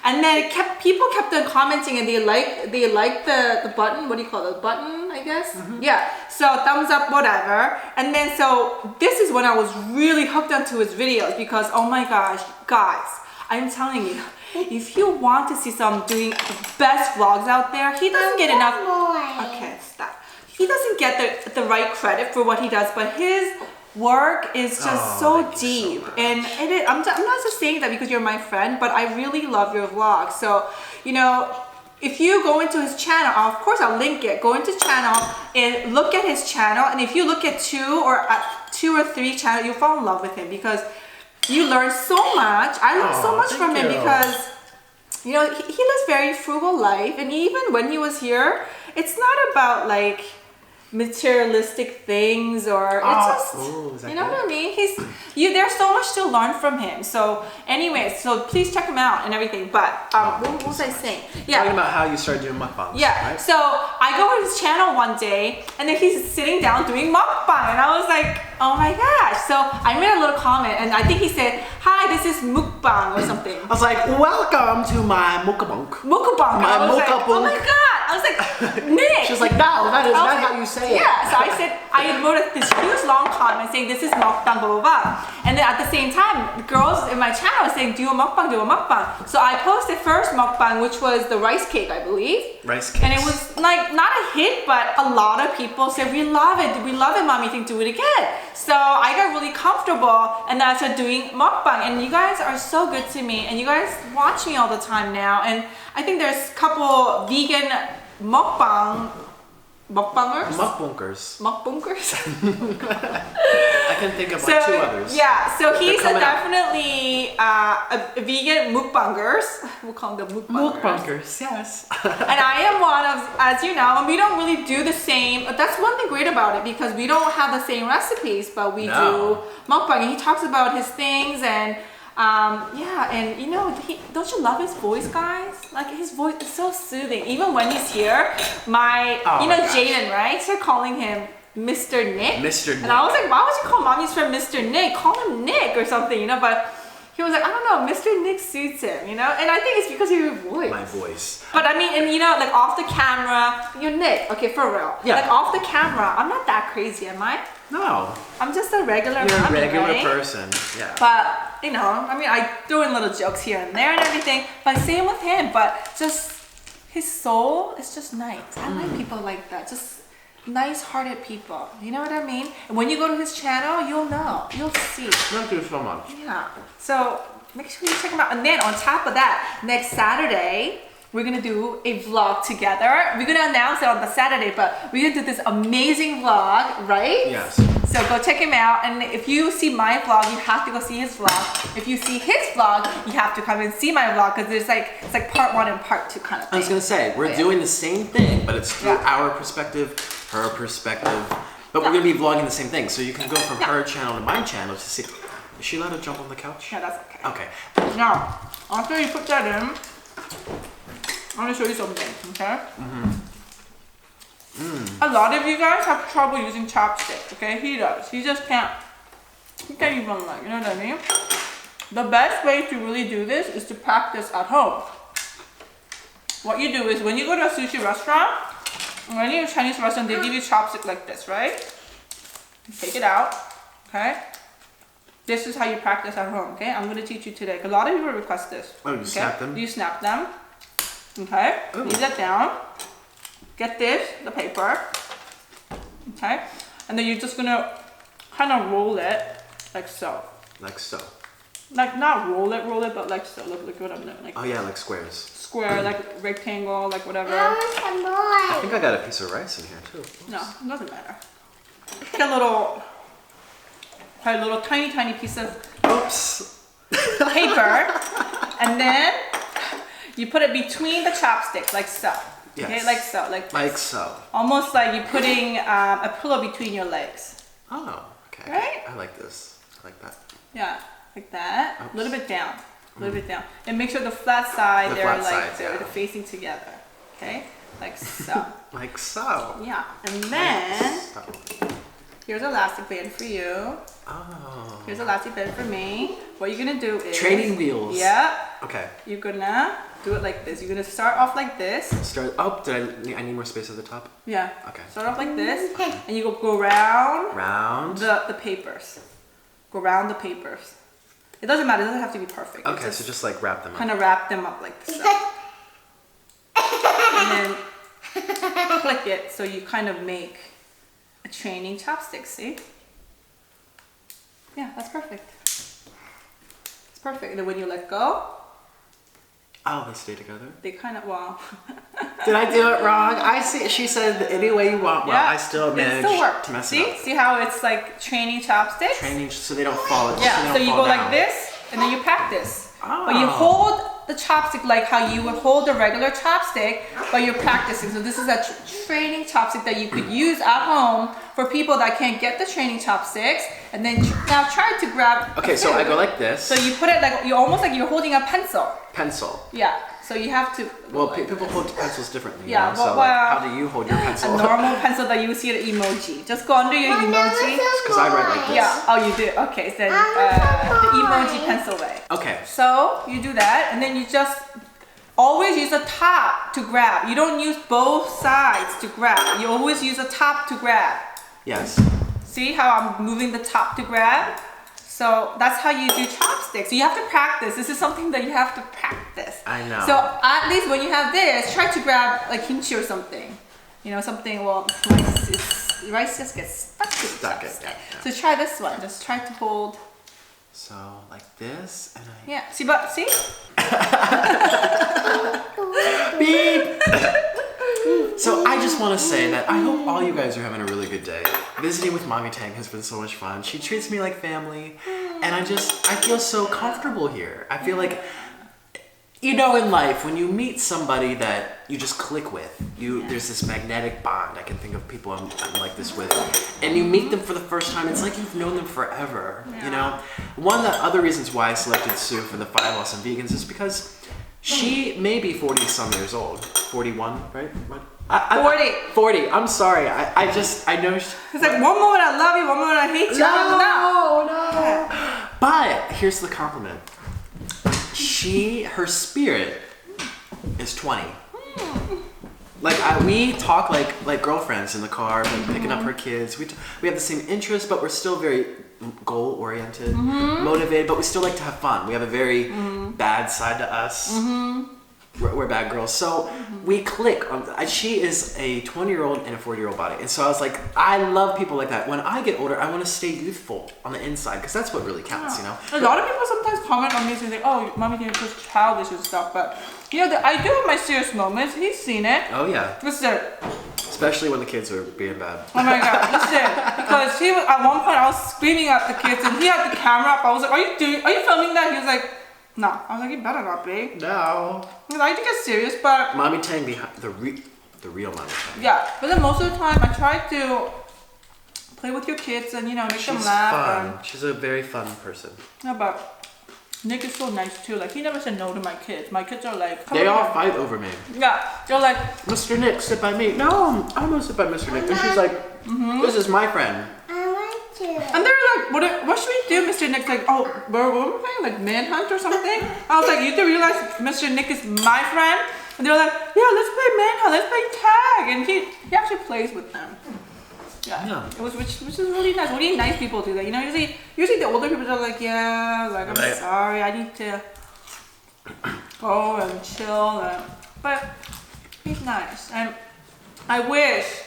And then people kept on commenting, and they liked the button. What do you call it? The button, I guess. Yeah. So thumbs up, whatever. And then so this is when I was really hooked onto his videos because oh my gosh, guys, I'm telling you, if you want to see some doing the best vlogs out there, he doesn't get enough. Okay, stop. He doesn't get the right credit for what he does, but his work is just so deep, and I'm not just saying that because you're my friend, but I really love your vlog. So, you know, if you go into his channel, of course I'll link it. Go into his channel and look at his channel, and if you look at 2 or 3 channels, you'll fall in love with him because you learn so much. I learned so much from him because, you know, he lives very frugal life, and even when he was here, it's not about like materialistic things or it's just you know what I mean. There's so much to learn from him. So anyways, so please check him out and everything. But what was I saying? Yeah, talking about how you started doing mukbangs. Yeah, right? So I go to his channel one day and then he's sitting down doing mukbang, and I was like, oh my gosh. So I made a little comment, and I think he said, hi, this is mukbang or something. I was like, welcome to my mukbang. I was like, oh my god. I was like, Nick. She was like, no, that is not how you say it. Yeah, so I said, I wrote this huge long comment saying this is mukbang, blah, blah, blah. And then at the same time, the girls in my channel were saying, do a mukbang. So I posted first mukbang, which was the rice cake, I believe. Rice cake. And it was like, not a hit, but a lot of people said, we love it, Mommy, think do it again. So I got really comfortable, and then I started doing mukbang. And you guys are so good to me, and you guys watch me all the time now. And I think there's a couple vegan mukbangers. I can think of like 2 others. Yeah, so he's definitely a vegan mukbangers. We'll call them Mukbangers, yes. And I am one of, as you know, and we don't really do the same. That's one thing great about it because we don't have the same recipes, but we do mukbang. And he talks about his things and yeah, and you know, don't you love his voice, guys? Like his voice is so soothing. Even when he's here, you know, Jaden, right? They're calling him Mr. Nick. Mr. Nick. And I was like, why would you call mommy's friend Mr. Nick? Call him Nick or something, you know? But he was like, I don't know, Mr. Nick suits him, you know? And I think it's because of your voice. My voice. But I mean, and you know, like off the camera, you're Nick, okay, for real. Yeah. Like off the camera, I'm not that crazy, am I? No. I'm just a regular You're mommy, a regular right? person. Yeah. But, you know, I mean, I throw in little jokes here and there and everything, but same with him, but just his soul is just nice. I like people like that, just nice-hearted people. You know what I mean? And when you go to his channel, you'll know. You'll see. Thank you so much. Yeah. So make sure you check him out. And then on top of that, next Saturday, we're gonna do a vlog together. We're gonna announce it on the Saturday, but we're gonna do this amazing vlog, right? Yes. So go check him out. And if you see my vlog, you have to go see his vlog. If you see his vlog, you have to come and see my vlog because it's like part 1 and part 2 kind of thing. I was gonna say, we're doing the same thing, but it's through Yeah. our perspective, her perspective. But we're gonna be vlogging the same thing. So you can go from her channel to my channel to see. Is she allowed to jump on the couch? Yeah, that's okay. Okay. Now, after you put that in, I'm gonna show you something, okay? A lot of you guys have trouble using chopsticks, okay? He does. He just can't. He can't even like, you know what I mean? The best way to really do this is to practice at home. What you do is when you go to a sushi restaurant, or any Chinese restaurant, they give you chopstick like this, right? You take it out, okay? This is how you practice at home, okay? I'm gonna teach you today. A lot of people request this. Oh, you okay? snap them? You snap them, okay? Ooh. Leave that down. Get this, the paper, okay? And then you're just gonna kind of roll it like so. Like so. Like not roll it, but like so. Look what I'm doing. Like Oh yeah, like squares. square, like rectangle, like whatever. I think I got a piece of rice in here too. No, it doesn't matter. Take a little tiny piece of Oops. paper, and then you put it between the chopsticks, like so. Yes. Okay, like so, like this. Like so. Almost like you're putting a pillow between your legs. Oh, okay. Right? I like this. I like that. Yeah, like that. Oops. A little bit down. A little bit down. And make sure the flat side, The they're flat like sides, they're yeah. facing together. Okay? Like so. Like so. Yeah. And then So. here's an elastic band for you. Oh. Here's an elastic band for me. What you're gonna do is Training wheels. Yeah. Okay. You're gonna do it like this. You're gonna start off like this. Start. Oh, I need more space at the top? Yeah. Okay. Start off like this. And you go round Round. the papers. Go round the papers. It doesn't matter, it doesn't have to be perfect. Okay, so just like wrap them up. kind of wrap them up like this. And then click it so you kind of make a training chopstick, see? Yeah, that's perfect. It's perfect. And then when you let go, Oh, they stay together. they kind of, well, Did I do it wrong? I see. She said any way you want. Well, yeah, I still it managed still worked. to mess See? it up. See how it's like training chopsticks? Training so they don't fall. Yeah, so they you don't go fall like down. this, and then you practice. Oh. But you hold the chopstick like how you would hold a regular chopstick, but you're practicing. So this is a training chopstick that you could use at home for people that can't get the training chopsticks. And then now try to grab. Okay, so I go like this. So you put it like you're almost like you're holding a pencil. Pencil. Yeah. So you have to. Well, people hold pencils differently. Yeah, You know? but So, well, like, how do you hold your pencil? A normal pencil that you see at emoji. Just go under your emoji. Because I write like this. Yeah. Oh, you do. Okay. So the emoji pencil way. Okay. So you do that, and then you just always use the top to grab. You don't use both sides to grab. You always use the top to grab. Yes. See how I'm moving the top to grab? So that's how you do chopsticks. So you have to practice. This is something that you have to practice. I know. So at least when you have this, try to grab like kimchi or something. You know, something, well, rice just gets stuck to the Stuck it, chopstick. yeah. So try this one. Just try to hold. So like this, and I. Yeah. See, but see? Beep. So I just want to say that I hope all you guys are having a really good day. Visiting with Mommy Tang has been so much fun. She treats me like family, and I feel so comfortable here. I feel like, you know, in life, when you meet somebody that you just click with, there's this magnetic bond. I can think of people I'm like this with, and you meet them for the first time. It's like you've known them forever. You know, one of the other reasons why I selected Sue for the 5 Awesome Vegans is because she may be 40 some years old, 41, right? 40. 40. I'm sorry. I know. It's like one moment I love you, one moment I hate you. No. But here's the compliment. Her spirit is 20. Like we talk like girlfriends in the car, like picking up her kids. We have the same interests, but we're still very goal oriented, motivated. But we still like to have fun. We have a very bad side to us. We're bad girls, so we click. She is a 20-year-old in a 40-year-old body, and so I was like, I love people like that. When I get older, I want to stay youthful on the inside because that's what really counts, you know. A lot of people sometimes comment on me and say, "Oh, mommy, you're just childish and stuff," but you know, I do have my serious moments. He's seen it. Oh yeah. Listen. Especially when the kids are being bad. Oh my god, listen, because he was, at one point I was screaming at the kids and he had the camera up. I was like, are you filming that? He was like, no. I was like, you better not be. No. Because I think it's serious, but Mommy Tang behind the real Mommy Tang. Yeah, but then most of the time I try to play with your kids and, you know, make them laugh. Fun. She's a very fun person. Yeah, but Nick is so nice too. Like, he never said no to my kids. My kids are like, they all fight over me. Yeah, they're like, Mr. Nick, sit by me. No, I want to sit by Mr. Nick. And she's like, this is my friend. I want to. And they're like, what should we do? Mr. Nick's like, oh, what were we playing? Like Manhunt or something? I was like, you do realize Mr. Nick is my friend? And they're like, yeah, let's play Manhunt, let's play tag. And he actually plays with them. Yeah. It was which is really nice. Really nice people do that. You know, usually the older people are like, yeah, like I'm sorry, I need to go and chill. But he's nice, and I wish,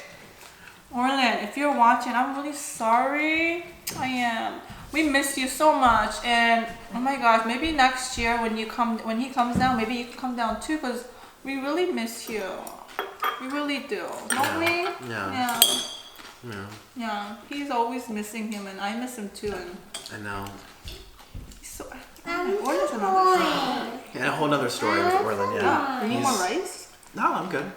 Orlin, if you're watching, I'm really sorry. I am. We miss you so much, and oh my gosh, maybe next year when he comes down, maybe you can come down too, because we really miss you. We really do, don't we? Yeah. Yeah, he's always missing him, and I miss him too. And I know. He's so. Orlin's another story. And a whole other story with Orlin. Yeah. You need more rice? No, I'm good.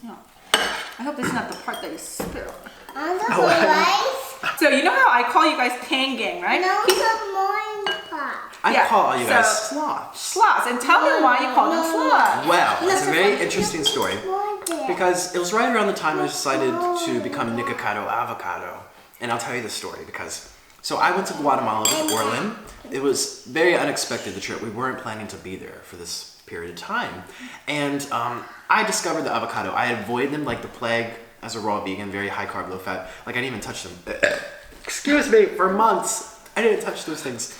Yeah. I hope this is not the part that you spill. I want some rice. So you know how I call you guys Tang Gang, right? No, some more in the pot. I call you guys sloths. Sloths, and tell them why you call them sloths. Well, it's a very interesting story. Because it was right around the time I decided to become NIKOCADO avocado. And I'll tell you the story because, so I went to Guatemala with Orlin. It was very unexpected, the trip. We weren't planning to be there for this period of time. And I discovered the avocado. I avoided them like the plague as a raw vegan, very high carb, low fat. Like I didn't even touch them. Excuse me, for months. I didn't touch those things.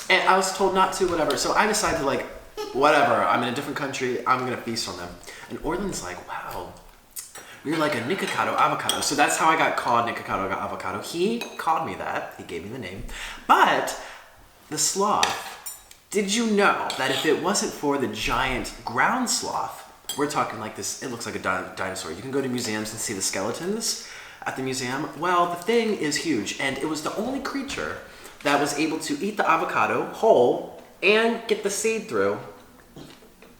And I was told not to, whatever. So I decided to like, whatever, I'm in a different country, I'm gonna feast on them. And Orlin's like, wow, you're like a NIKOCADO avocado. So that's how I got called NIKOCADO avocado. He called me that, he gave me the name. But the sloth, did you know that if it wasn't for the giant ground sloth, we're talking like this, it looks like a dinosaur. You can go to museums and see the skeletons at the museum. Well, the thing is huge, and it was the only creature that was able to eat the avocado whole and get the seed through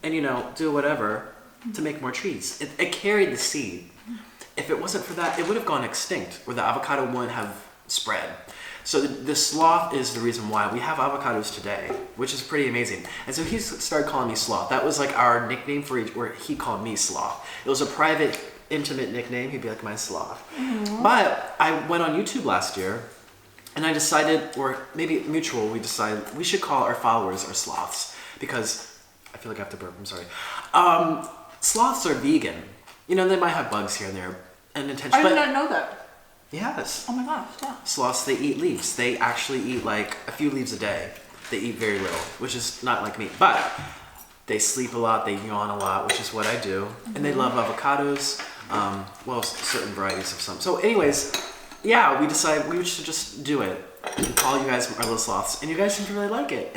and, you know, do whatever to make more trees. It carried the seed. If it wasn't for that, it would have gone extinct, or the avocado wouldn't have spread. So the sloth is the reason why we have avocados today, which is pretty amazing. And so he started calling me sloth. That was like our nickname for each, or he called me sloth. It was a private, intimate nickname. He'd be like, my sloth. But I went on YouTube last year, and I decided, or maybe mutual, we decided we should call our followers our sloths, because I feel like I have to burp, I'm sorry. Sloths are vegan. You know, they might have bugs here and there, unintentionally. I did not know that. Yes. Oh my gosh, yeah. Sloths, they eat leaves. They actually eat like a few leaves a day. They eat very little, which is not like me. But they sleep a lot, they yawn a lot, which is what I do. And they love avocados, well, certain varieties of some. So anyways, yeah, we decided we should just do it and call you guys our little sloths. And you guys seem to really like it.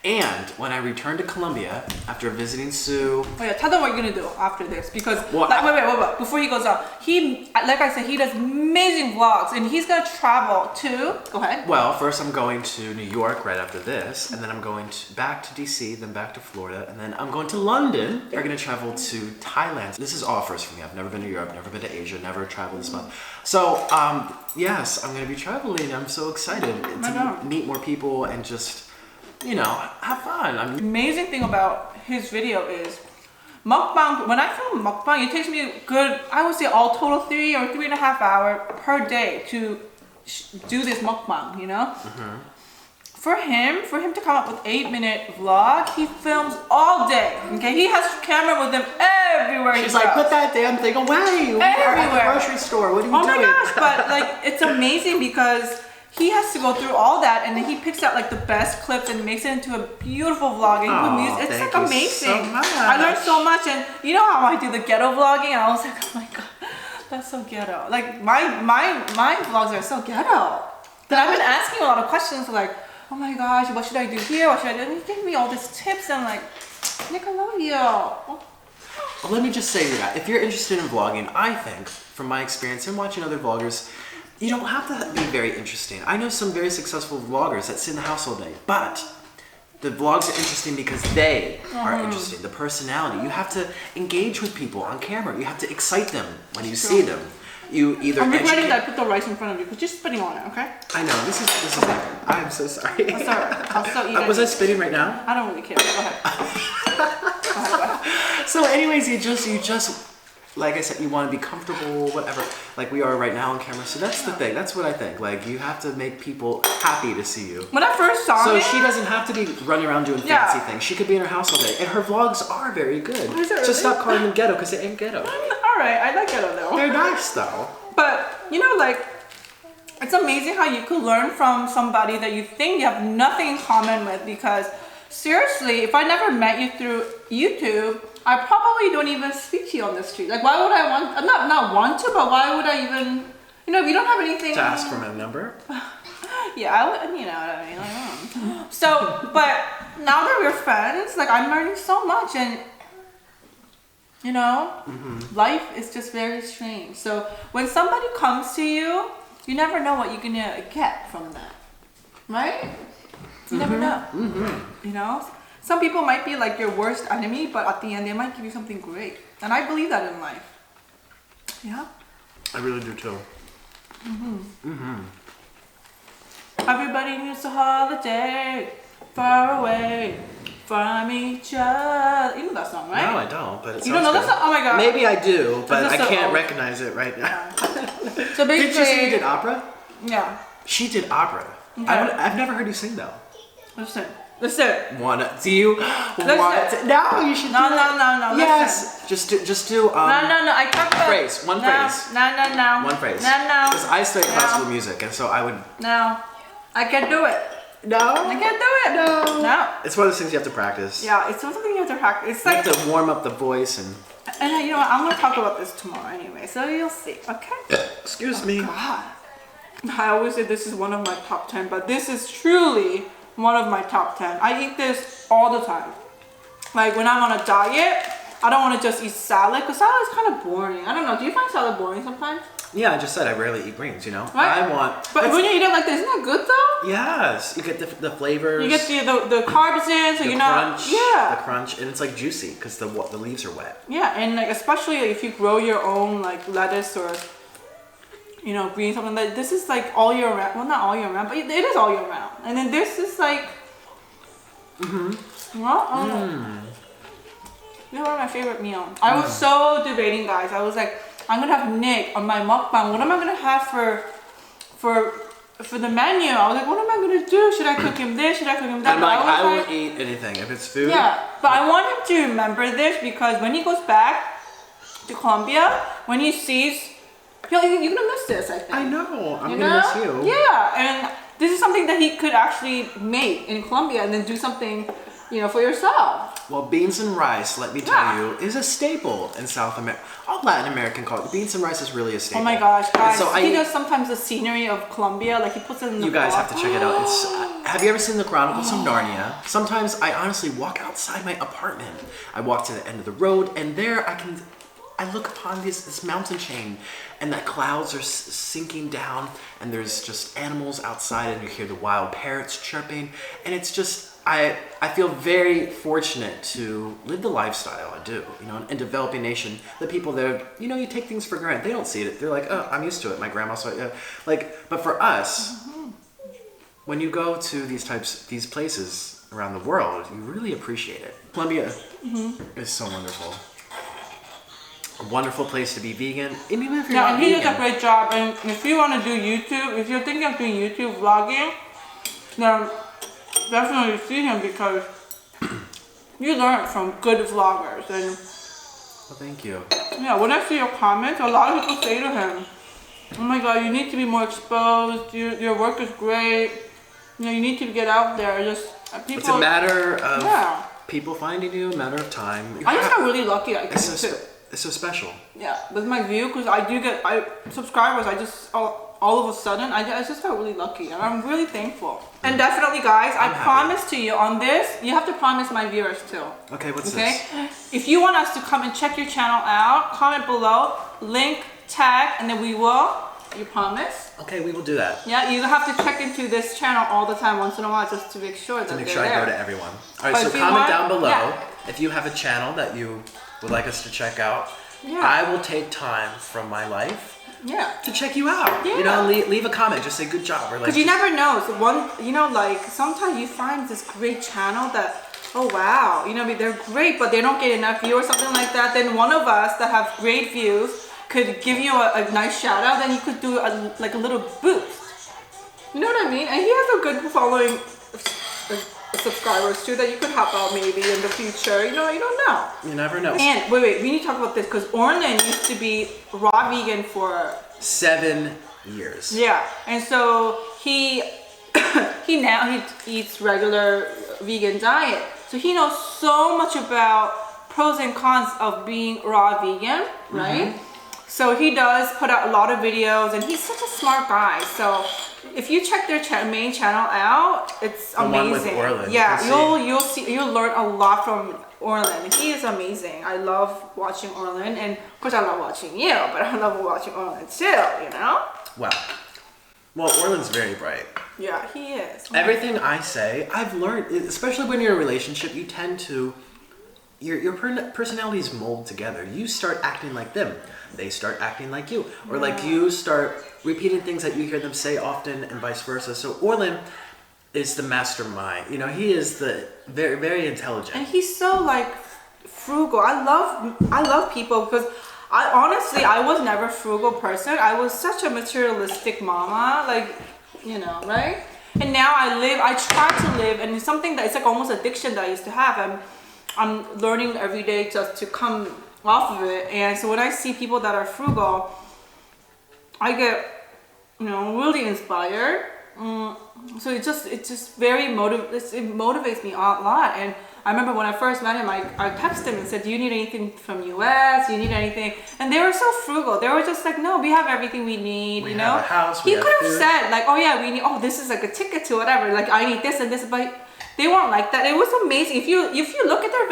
And when I returned to Colombia after visiting Sue. Oh yeah, tell them what you're gonna do after this, because Well, wait. Before he goes on, like I said, he does amazing vlogs, and he's gonna travel to. Go ahead. Well, first I'm going to New York right after this, and then I'm going back to DC, then back to Florida, and then I'm going to London. We're gonna travel to Thailand. This is all first for me. I've never been to Europe, never been to Asia, never traveled this month. So, yes, I'm gonna be traveling. I'm so excited to meet more people and just, you know, have fun. The amazing thing about his video is mukbang. When I film mukbang, it takes me a good, I would say all total 3 or 3.5 hours per day to do this mukbang, you know? for him to come up with 8-minute vlog, he films all day. Okay, he has camera with him everywhere. She's like, put that damn thing away. We are at the grocery store. What are you doing? Oh my gosh, but like it's amazing because he has to go through all that and then he picks out like the best clips and makes it into a beautiful vlog and put music. It's like amazing. So much. I learned so much, and you know how I do the ghetto vlogging? I was like, oh my god, that's so ghetto. Like my vlogs are so ghetto. That I've been asking a lot of questions like, oh my gosh, what should I do here? What should I do? And he gave me all these tips and like, Nick, I love you. Well, let me just say that if you're interested in vlogging, I think, from my experience and watching other vloggers, you don't have to be very interesting. I know some very successful vloggers that sit in the house all day, but the vlogs are interesting because they are interesting. The personality. You have to engage with people on camera. You have to excite them when you see them. You either I'm regretting that I put the rice in front of you because you're spitting on it, okay? I know, this is I'm so sorry. That's alright. I'll still eat it. Was I spitting right now? I don't really care. Go ahead. Go ahead. So anyways, you just like I said, you want to be comfortable, whatever, like we are right now on camera. So that's the thing. That's what I think. Like you have to make people happy to see you. When I first saw So it, she doesn't have to be running around doing fancy things. She could be in her house all day. And her vlogs are very good. Is it So really? stop calling them ghetto because they ain't ghetto. Alright, I like ghetto though. They're nice though. But you know, like, it's amazing how you could learn from somebody that you think you have nothing in common with, because seriously, if I never met you through YouTube, I probably don't even speak to you on the street. Like, why would I want, not want to, but why would I even, you know, if you don't have anything. To ask for my number? Yeah, I would, you know what I mean? Like, so, but now that we're friends, like, I'm learning so much, and you know, life is just very strange. So when somebody comes to you, you never know what you're gonna get from that, right? You never know. You know, some people might be like your worst enemy, but at the end they might give you something great, and I believe that in life. Yeah. I really do too. Everybody needs a holiday, far away from each other. You know that song, right? No, I don't. But it You don't know that song? Oh my god. Maybe I do, but It's I just so can't old. recognize it right now. So basically, Did you say you did opera? Yeah. She did opera. Okay. I've never heard you sing though. Listen. Do you want? No, you should. No. Yes. Listen. Just do. No. I talk about Phrase. One phrase. No. One phrase. No. Because I studied classical music, and so I would. No. I can't do it. No. I can't do it. No. It's one of those things you have to practice. Yeah, it's something you have to practice. It's You like, have to warm up the voice and. and you know what? I'm gonna talk about this tomorrow anyway, so you'll see. Okay. Excuse me. God. I always say this is one of my top 10, but this is truly one of my top 10. I eat this all the time. Like when I'm on a diet, I don't want to just eat salad because salad is kind of boring. I don't know. Do you find salad boring sometimes? Yeah, I just said I rarely eat greens. You know. Right? I want. But when you eat it like this, isn't that good though? Yes, you get the flavors. You get the carbs in, so the you're crunch, not. the crunch, and it's like juicy because the leaves are wet. Yeah, and like especially if you grow your own like lettuce or green something like this is like all year round. Well, not all year round, but it is all year round. And then this is like, one of my favorite meals. I was so debating, guys. I was like, I'm gonna have Nick on my mukbang. What am I gonna have for the menu? I was like, what am I gonna do? Should I cook him this? Should I cook him that? I'm like, I will eat anything if it's food. Yeah, but I want him to remember this because when he goes back to Colombia, when he sees, you're gonna miss this, I think. I know. I'm gonna miss you. Yeah, and this is something that he could actually make in Colombia and then do something, for yourself. Well, beans and rice, let me tell you, is a staple in South America. All Latin American culture, beans and rice is really a staple. Oh my gosh, guys! So he does sometimes the scenery of Colombia, like he puts it in the. You guys have to check it out. It's. Have you ever seen the Chronicles of Narnia? Sometimes I honestly walk outside my apartment. I walk to the end of the road, and there I look upon this mountain chain, and the clouds are sinking down, and there's just animals outside, and you hear the wild parrots chirping, and it's just. I feel very fortunate to live the lifestyle I do, in developing nation. The people there, you take things for granted. They don't see it. They're like, oh, I'm used to it. My grandma saw it. But for us, when you go to these places around the world, you really appreciate it. Colombia is so wonderful. A wonderful place to be vegan. And even if you're not and he vegan, does a great job. And if you want to do YouTube, if you're thinking of doing YouTube vlogging, then definitely see him because you learn from good vloggers. And Well, thank you. yeah, when I see your comments, a lot of people say to him, "Oh my God, you need to be more exposed. Your work is great. You know, you need to get out there." Just people. It's a matter of Yeah. people finding you, a matter of time. I just got really lucky. It's so special. Yeah, with my view, because I do get subscribers. I just all of a sudden I just got really lucky, and I'm really thankful. And definitely, guys, I promise to you on this, you have to promise my viewers too. Okay, what's this? If you want us to come and check your channel out, comment below, link, tag, and then we will. You promise? Okay, we will do that. Yeah, you have to check into this channel all the time, once in a while, just to make sure that To make they're sure I there. go to everyone. All right, But so if you comment want- down below yeah. if you have a channel that you would like us to check out. Yeah. I will take time from my life Yeah. to check you out. Yeah. You know, leave a comment. Just say good job or like. Because you never know. So like sometimes you find this great channel that, oh wow, you know, I mean, they're great, but they don't get enough views or something like that. Then one of us that have great views could give you a nice shout out. Then you could do like a little boost. You know what I mean? And he has a good following subscribers too that you could help out maybe in the future. You know, you don't know. You never know. And wait, we need to talk about this because Orlin used to be raw vegan for 7 years. yeah, and so he he eats regular vegan diet. So he knows so much about pros and cons of being raw vegan, right? So he does put out a lot of videos, and he's such a smart guy. So if you check their main channel out, it's The one with amazing. Orlin, Yeah, you you'll learn a lot from Orlin. He is amazing. I love watching Orlin, and of course I love watching you, but I love watching Orlin too. You know? Wow. Well, Orlin's very bright. Yeah, he is. Everything I say, I've learned, especially when you're in a relationship, you tend to, your personalities mold together. You start acting like them. They start acting like you. Or like you start repeating things that you hear them say often and vice versa. So Orlin is the mastermind. You know, he is the very, very intelligent. And he's so like frugal. I love people because I was never a frugal person. I was such a materialistic mama, like, you know, right? And now I try to live, and it's something that it's like almost addiction that I used to have. I'm learning every day just to come off of it. And so when I see people that are frugal, I get, you know, really inspired. So it just very it motivates me a lot. And I remember when I first met him, I texted him and said, "Do you need anything from US? Do you need anything?" And they were so frugal. They were just like, "No, we have everything we need." We you have know, a house, he we have could have food. said like, "Oh yeah, we need. Oh, this is like a ticket to whatever. Like I need this and this," but they weren't like that. It was amazing. If you look at their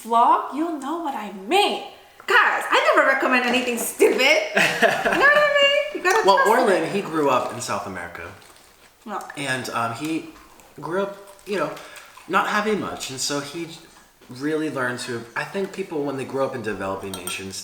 vlog, you'll know what I mean. Guys, I never recommend anything stupid. You know what I mean? You gotta Well, trust Orlin, me. he grew up in South America. No. And he grew up, you know, not having much. And so he really learned to, I think people, when they grow up in developing nations,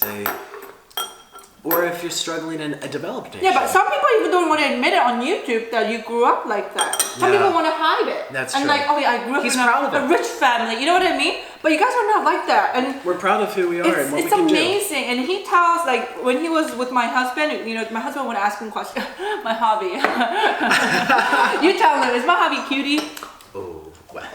or if you're struggling in a developed nation. Yeah, but some people even don't want to admit it on YouTube that you grew up like that. Some Yeah. people want to hide it. That's and true. like, oh yeah, I grew up He's in proud of a it. rich family. You know what I mean? But you guys are not like that. And We're proud of who we are and what we it's can amazing. And he tells, like, when he was with my husband, you know, my husband would ask him questions. My hobby. You tell him, is my hobby cutie? do. Oh, well.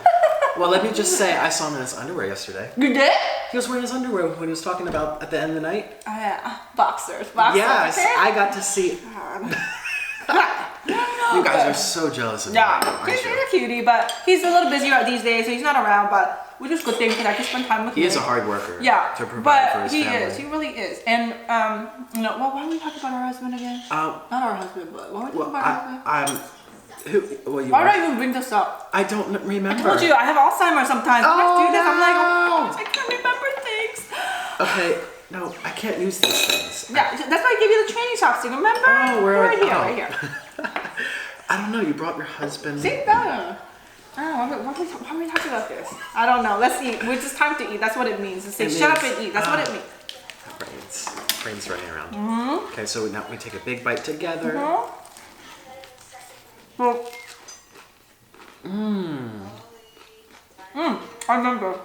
Well, let me just say, I saw him in his underwear yesterday. You did? He was wearing his underwear when he was talking about at the end of the night. Oh yeah, boxers. Yes, okay? I got to see. You guys are so jealous of me. Yeah, aren't he's you? a cutie, but he's a little busier these days, so he's not around. But which is a good thing because I can spend time with him. He is a hard worker. Yeah, To provide but for his he family. is. He really is. And you know, well, why are we talking about our husband again? Not our husband, but why are we talking Well, about our husband? Well, you Why are. did I even bring this up? I don't remember. I told you I have Alzheimer's sometimes. When I do this, I'm like, no. oh, I can't remember things. Okay, no, I can't use these things. Yeah, that's why I gave you the training shops thing. Remember? Oh, right here, oh. right here. I don't know. You brought your husband. See, no. I don't know. Why are we talking about this? I don't know. Let's eat. It's just time to eat. That's what it means. To say, It shut up means- and eat. That's what it means. Brains running around. Okay, so now we take a big bite together. Well, I remember.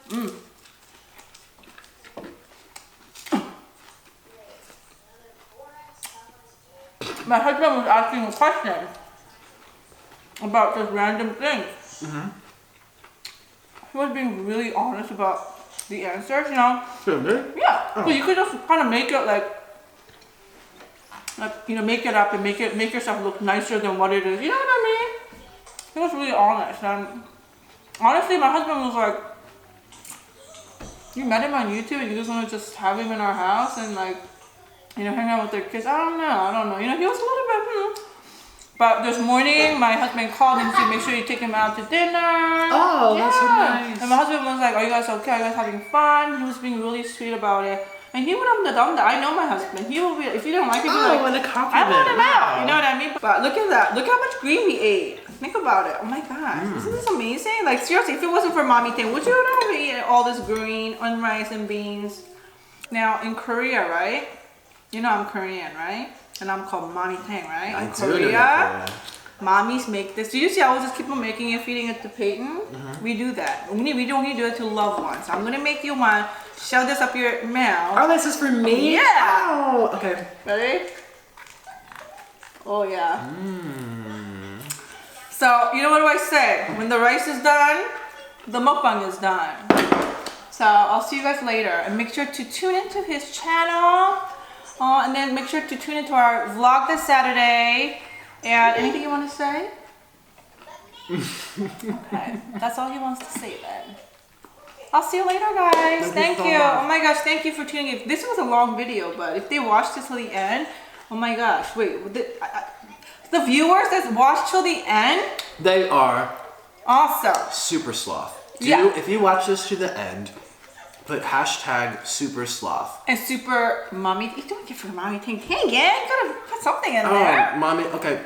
Good. my husband was asking a question about just random things. He was being really honest about the answers, you know? Really? Yeah. But you could just kind of make it like you know, make it up and make yourself look nicer than what it is. You know what I mean? He was really honest, and honestly, my husband was like, "You met him on YouTube, and you just want to just have him in our house and like, you know, hang out with their kids." I don't know. You know, he was a little bit. But this morning, my husband called and said, "Make sure you take him out to dinner." Oh, that's so nice. And my husband was like, "Are you guys okay? Are you guys having fun?" He was being really sweet about it. And he wouldn't have done that. I know my husband. He will be, if you don't like it, he'll be like, what a compliment. I want him out. Wow. You know what I mean? But look at that. Look how much green we ate. Think about it. Oh my gosh. Isn't this amazing? Like seriously, if it wasn't for mommy thing, would you have eaten all this green on rice and beans? Now in Korea, right? You know I'm Korean, right? And I'm called mommy tang, right? In Korea, mommies make this. Do you see I always just keep on making it, feeding it to Peyton? We do that. We don't need to do it to loved ones. I'm gonna make you one. Shove this up your mouth. Oh, this is for me? Yeah. Oh, okay. Ready? Oh yeah. So you know what do I say? When the rice is done, the mukbang is done. So I'll see you guys later, and make sure to tune into his channel, and then make sure to tune into our vlog this Saturday. And anything you want to say? Okay, that's all he wants to say then. I'll see you later, guys. Thank you. Oh my gosh, thank you for tuning in. This was a long video, but if they watched this till the end, oh my gosh, wait, the viewers that watched till the end, They are awesome. super sloth. Yeah. If you watch this to the end, put hashtag super sloth. And super mommy. You doing it for mommy thing? Dang it, you gotta put something in there. Mommy, okay.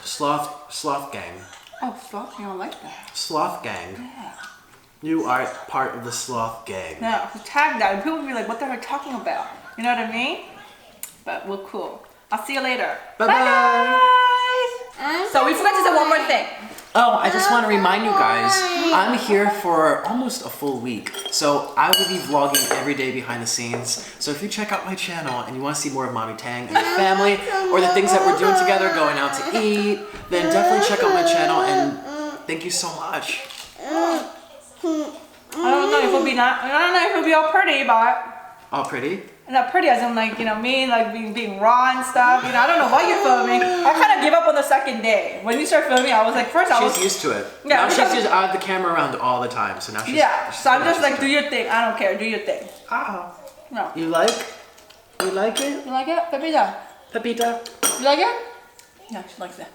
Sloth gang. Oh, fuck, I don't like that. Sloth gang. Yeah. You are part of the sloth gang. No, tag that, and people will be like, what the heck are you talking about? You know what I mean? But we're cool. I'll see you later. Bye-bye. Guys. So we forgot to say one more thing. Oh, I just want to remind you guys, I'm here for almost a full week. So I will be vlogging every day behind the scenes. So if you check out my channel and you want to see more of Mommy Tang and the family, or the things that we're doing together, going out to eat, then definitely check out my channel, and thank you so much. I don't know if it'll be all pretty, but All pretty? not pretty as in like, you know, me like being raw and stuff. You know, I don't know what you're filming. I kind of give up on the second day. When you start filming, I was like, She's used to it. Yeah, Now she's used, I have the camera around all the time, so now she's... Yeah, so I'm just like, do your thing. I don't care. Do your thing. Oh. No. You like it? You like it? Pepita? Pepita? You like it? Yeah, she likes it.